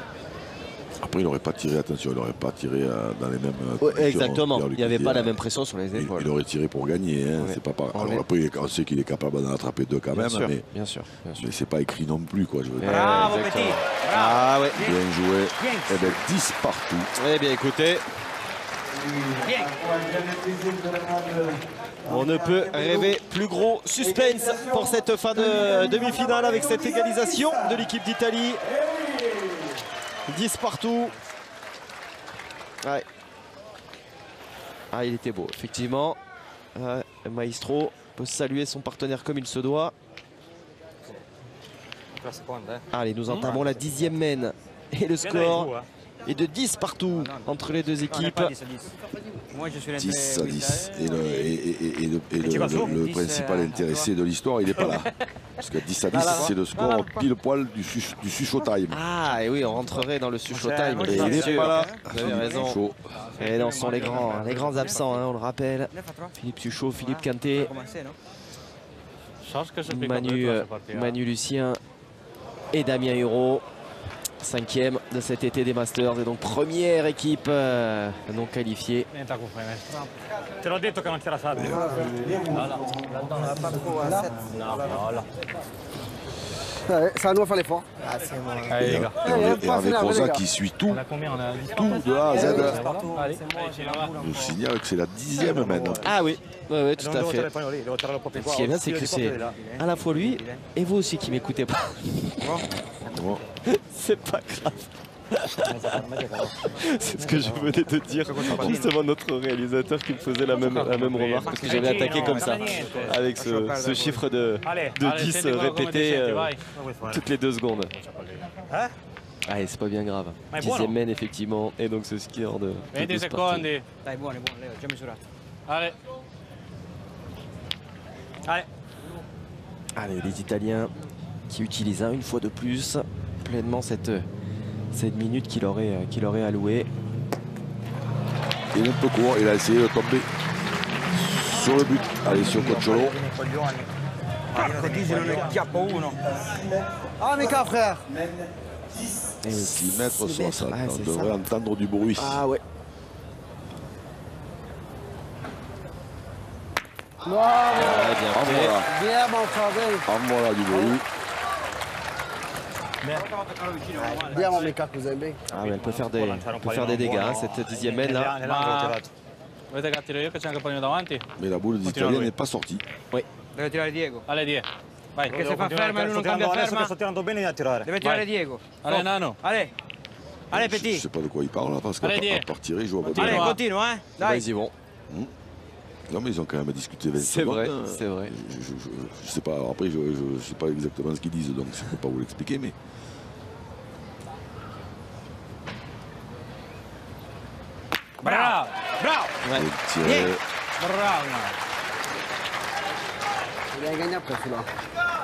Après, il n'aurait pas tiré, attention, il n'aurait pas tiré dans les mêmes exactement, il n'y avait pas la même pression sur les épaules. Il aurait tiré pour gagner, hein. C'est pas pareil. Alors après, on sait qu'il est capable d'en attraper deux quand même, mais bien sûr. Mais c'est pas écrit non plus, quoi. Je veux dire. Bravo, petit. Ah ouais. Bien joué. Et bien 10 partout. Eh bien écoutez. On ne peut rêver plus gros suspense pour cette fin de demi-finale avec cette égalisation de l'équipe d'Italie. 10 partout. Ouais. Ah, il était beau, effectivement. Maestro peut saluer son partenaire comme il se doit. Allez, nous entamons la 10e main. Et le score est de 10 partout entre les deux équipes. 10 à 10. Et le principal intéressé de l'histoire, il n'est pas là. Parce que 10 à 10, c'est le score pile poil du Sucho Time. Ah, et oui, on rentrerait dans le Sucho Time. Et il n'est pas là. Vous avez raison. Et non, ce sont les grands absents, hein, on le rappelle. Philippe Sucho, Philippe Kanté, Manu Lucien et Damien Huro. 5e de cet été des Masters et donc première équipe non qualifiée. Te l'ho detto che non c'era sabbia. C'est à nous à faire l'effort. Ah, c'est bon. Allez, les gars. Et avec Rosa qui suit tout, On a combien? On a 10 tout de A à Z. Allez, Je vous signale que c'est la 10e maintenant. Ah oui, ouais, tout à fait. Ce qui est bien, c'est que c'est à la fois lui et vous aussi qui m'écoutez pas. C'est pas grave. C'est ce que je venais de dire. Justement, notre réalisateur qui me faisait la même remarque, parce que j'avais attaqué comme ça, avec ce chiffre de 10 répété toutes les 2 secondes. Allez, c'est pas bien grave. 10e mène, effectivement, et donc ce skieur de 20 secondi. Dai, buono, Leo, già misurato. Allez. Allez. Allez, les Italiens qui utilisent une fois de plus pleinement cette minute qu'il aurait allouée. Il est un peu court, il a essayé de tomber sur le but. Allez, sur Cocciolo. Ah, Mika, frère. Et 6 mètres 60, on devrait entendre du bruit. Ah ouais. Bien, mon frère. Voilà du bruit. Bien, mon Mika, vous aimez. Ah ouais, elle peut faire des dégâts, hein, cette 10e mène là. Volete che tiro io che c'è anche il pallino davanti? Mais la boule des Italiens n'est pas sortie. Oui. Deve tirare Diego. Allez, Die. Vai. Che se fa ferma e lui non cambia ferma. Sto tirando bene a tirare. Deve tirare Diego. Allez, Nano. Allez. Allez, Je ne Petit. sais pas de quoi il parle là, parce qu'à part tirer, je vois pas de Allez, quoi. continue, hein. Bah, Dai. ils y vont. Non, mais ils ont quand même discuté 20 C'est secondes. vrai, c'est vrai. Je sais pas, alors après, je sais pas exactement ce qu'ils disent, donc je ne peux pas vous l'expliquer, mais. Bravo. Bravo. Ouais. Bravo. Il a gagné après celui-là.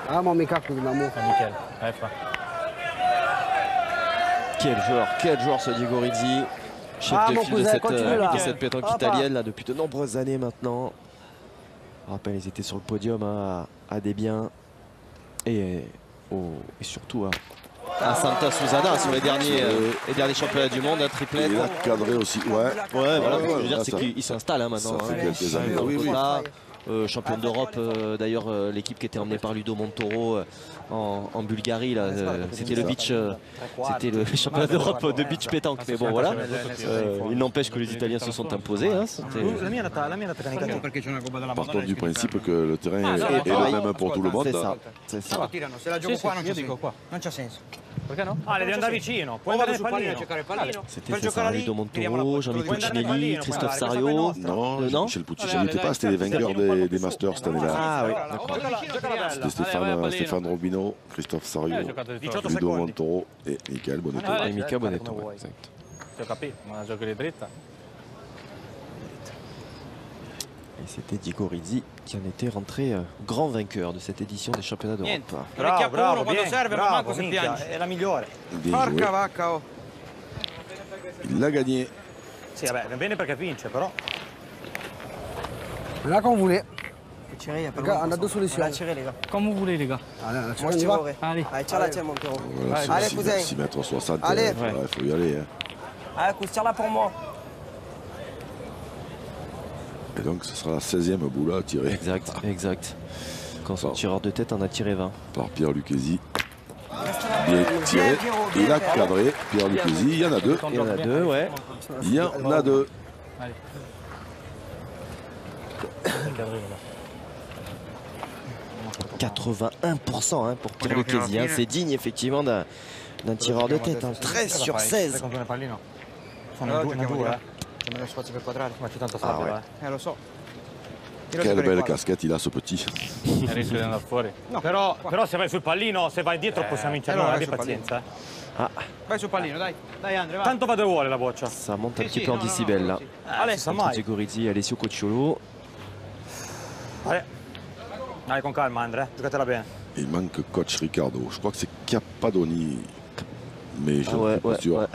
Ah, mon Mika, vous l'amour. Nickel. Allez, fa. Quel joueur ce Diego Rizzi, chef de file de cette pétanque italienne là, depuis de nombreuses années maintenant. Je rappelle, ils étaient sur le podium à Debian et surtout à Santa Susana sur les derniers championnats du monde, un triplette. Il a cadré aussi, ouais. Voilà, ce que je veux dire, c'est qu'il s'installe maintenant. Ça fait quelques années, oui. Champion d'Europe, d'ailleurs l'équipe qui était emmenée par Ludo Montoro en Bulgarie, c'était le beach, c'était le championnat d'Europe de beach pétanque. Mais bon voilà, il n'empêche que les Italiens se sont imposés. Hein, partons du principe que le terrain est le même pour tout le monde. C'est ça. Se la gioco qua non c'è senso. Non c'ha senso. Perché no? Devi andare vicino. Puoi andare sul pallino a cercare il pallino. C'était ça, Ludo Montoro, Jean-Luc Puccinelli, Christophe Sario. Non, Michel Puccinelli n'était pas, c'était les vainqueurs des Masters cette année-là. Ah oui, d'accord. C'était Stéphane Robino, Christophe Sario, Ludo Montoro et Michael Bonetto. Et Michael Bonetto, exact. Ti ho capito, ma la giochi di dritta. Et c'était Diego Rizzi qui en était rentré grand vainqueur de cette édition des championnats d'Europe. Bravo, minchia, è la migliore. Porca vacca, oh. Il l'a gagné. Sì, vabbè, va bene perché vince, però. Là, quand vous voulez. Les gars, on a 2 solutions. On a tiré, les gars. Comme vous voulez, les gars. Allez, Moi, je tire. Allez. Allez, tire la tienne, mon Pierrot. Voilà, Allez, 6 cousin. mètres 60. Allez. Il faut y aller. Allez, cousin, tire-la pour moi. Et donc ce sera la 16e boule à tirer. Exact. Quand son tireur de tête en a tiré 20. Par Pierre Lucchesi. Bien tiré. Il a cadré. Pierre Lucchesi. Il y en a 2. Il y en a 2, ouais. Il y en a 2. Allez. 81% hein, pour Pierre Lucchesi. Hein. C'est digne effectivement d'un tireur de tête. Hein. 13 sur 16. C'è meno spazio per quadrare. Ma c'è tanta sabbia, Lo so. Quelle belle casquette il a ce petit. Rischio di andare fuori. No. Però se vai sul pallino, se vai dietro possiamo vincere. Allora abbi pazienza. Vai sul pallino, dai. Dai Andre, vai. Tanto va dove vuole la boccia. Ça monte un petit peu en décibels là. Allez, Diego Rizzi et Alessio Cocciolo. Allez. Dai con calma Andre, giocatela bene. Il manque coach Riccardo. Je crois que c'est Cappadoni. Mais je ne suis pas sûr. Ouais.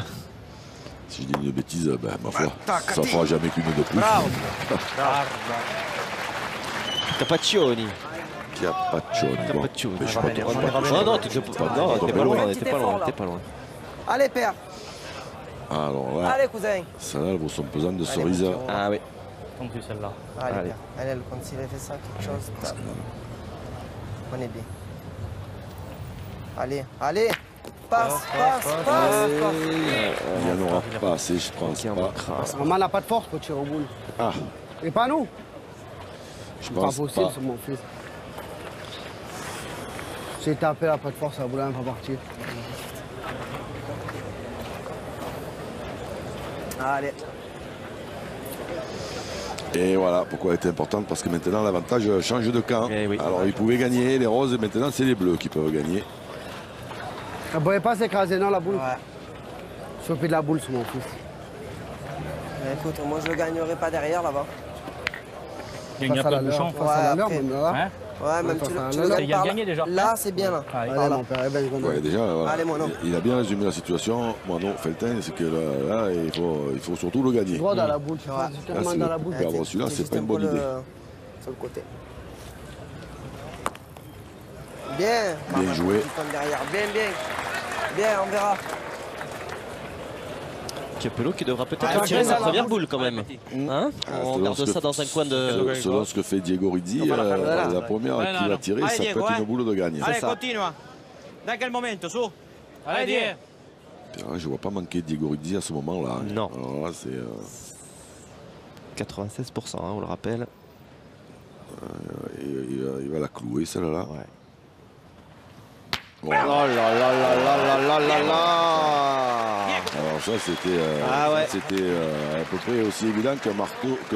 Si je dis une bêtise, ben, ma foi, ça ne fera jamais qu'une de plus. Bravo. Capaccioni. Mais je suis pas trop. Non, t'étais pas loin. Allez, père. Alors là, Allez, cousin. celle-là, elle vaut son pesant de cerise. Ah oui. Comme plus celle-là. Allez, père. Elle, quand il a fait ça, quelque chose. On est bien. Allez, allez. Passe. Il n'y en aura pas assez, je pense pas. Maman n'a pas de force pour tirer au boule. Ah. Et pas nous. Je pense pas possible, c'est mon fils. J'ai tapé, elle n'a pas de force, la boule elle va partir. Allez. Et voilà pourquoi elle était importante, parce que maintenant l'avantage change de camp. Oui. Alors ils pouvaient gagner les roses, et maintenant c'est les bleus qui peuvent gagner. Elle ne pouvait pas s'écraser dans la boule. Ouais. Choper de la boule sur mon fils. Écoute, moi je ne le gagnerai pas derrière là-bas. Il y a un peu de bouchon. Ouais, même tu le gagné déjà. Là, c'est bien là. Allez, mon père, ouais, déjà, voilà. Allez, il a bien résumé la situation. Moineau, Feltin, c'est que là, il faut surtout le gagner. Droit dans la boule, dans la boule. Perdre celui-là, c'est pas une bonne idée. Sur le côté. Bien. Bien joué. Derrière. Bien, on verra. Capello qui devra peut-être tirer sa première boule quand même. Hein, on garde ça dans un coin de... Selon ce que fait Diego Rizzi, la première qu'il va tirer, ça peut être une boule de gagne. Allez, continua. Dans quel moment, su. Allez, Diego. Je ne vois pas manquer Diego Rizzi à ce moment-là. Non. Alors là, c'est... 96%, hein, on le rappelle. Il va la clouer, celle-là. Ouais. Oh là là. Alors ça c'était à peu près aussi évident qu'un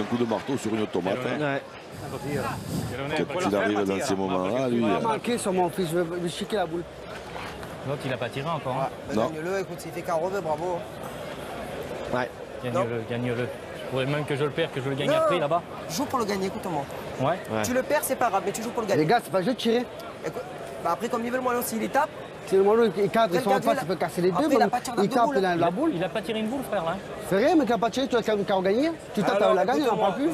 coup de marteau sur une tomate. Ouais. Quand il arrive dans ces moments-là, lui... Il a marqué sur mon fils, je vais chiquer la boule. L'autre il n'a pas tiré encore. Hein. Non. Gagne-le, écoute, s'il fait carreau, bravo. Ouais. Gagne-le. Je pourrais même que je le perds, que je le gagne après là-bas. Joue pour le gagner, écoute-moi. Ouais. Tu le perds, c'est pas grave, mais tu joues pour le gagner. Les gars, c'est pas juste de tirer. Écoute, bah après, comme il veut le moineau, s'il y tape. Si le moineau il cadre, ils sont en face, il peut casser les deux. Il tape la boule. Il a pas tiré une boule, frère, là. C'est rien, mais tu n'as pas tiré, tu as qu'à gagner. Tu tapes la gagne, on n'en parle plus.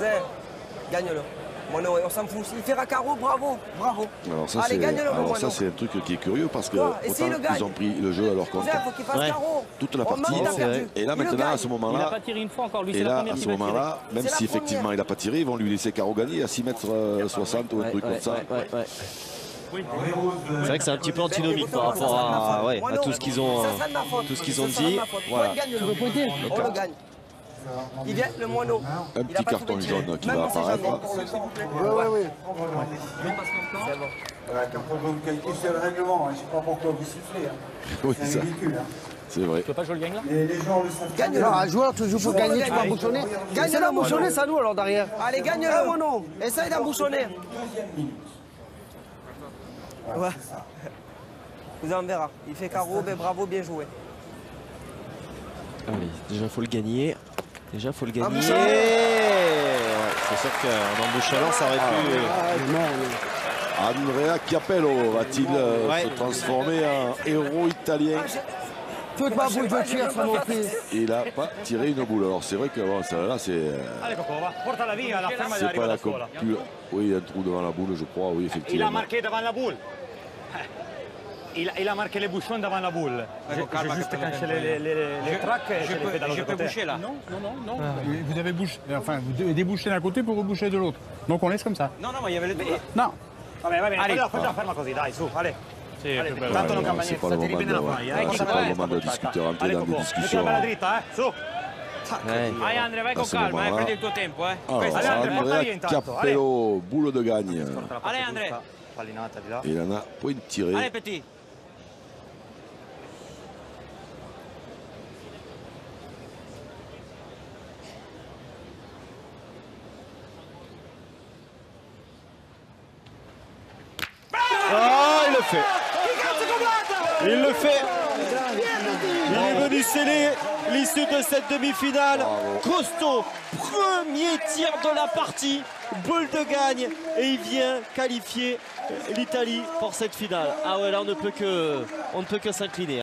Gagne-le. Moineau, on s'en fout. Il fera carreau, bravo. Alors ça, allez, gagne-le, c'est un truc qui est curieux parce que autant ils ont pris le jeu à leur compte toute la partie. Et là maintenant, à ce moment-là, il n'a pas tiré une fois encore. Lui, et là, à ce moment-là, même si effectivement il n'a pas tiré, ils vont lui laisser carreau gagner à 6,60 m ou un truc comme ça. C'est vrai que c'est un petit peu antinomique par rapport à tout ce qu'ils ont, dit. Voilà. On le gagne. Il vient, le moineau. Un petit carton jaune qui va apparaître. Oui. C'est le règlement, je ne sais pas pourquoi vous sifflez. Oui, c'est ridicule. C'est vrai. Tu veux pas jouer le gagne là? Les gens le savent. Gagne-le. Un joueur, tu joues pour gagner, tu vas bouchonner. Gagne-le, bouchonner, ça nous alors derrière. Allez, gagne-le, moineau. Essaye d'embouchonner. Ouais. Vous en verra. Il fait carreau, mais bravo, bien joué. Allez, déjà faut le gagner. C'est sûr qu'en embouchonnant, ça aurait pu... Andrea Capello va-t-il se transformer en héros italien? Toute ma boule de tir sur mon fils. Il n'a pas tiré une boule. Alors c'est vrai que bon, celle-là, c'est... c'est pas la coupe. Oui, il y a un trou devant la boule, je crois, oui, effectivement. Il a marqué devant la boule. Il a marqué les bouchons devant la boule. Juste quand j'ai les tracks, je peux boucher là. Non. Vous avez bouché, enfin, vous débouchez d'un côté pour reboucher de l'autre. Donc on laisse comme ça. Non, ma il y avait le... Non. Allez, ferme così, dai, su, allez. Tanto non cambia niente, state bene la fai. C'est pas le moment de discuter, rentrer dans des discussions. Mettila dritta, su. Vai Andrea, vai con calma, prendi il tuo tempo. Andrea Capello, boule de gagne. Allez Andrea. Il en a point tiré. Allez petit. Ah, il le fait. Il le fait. Il est venu sceller l'issue de cette demi-finale. Costaud, premier tir de la partie, boule de gagne, et il vient qualifier l'Italie pour cette finale. Ah ouais, là on ne peut que s'incliner.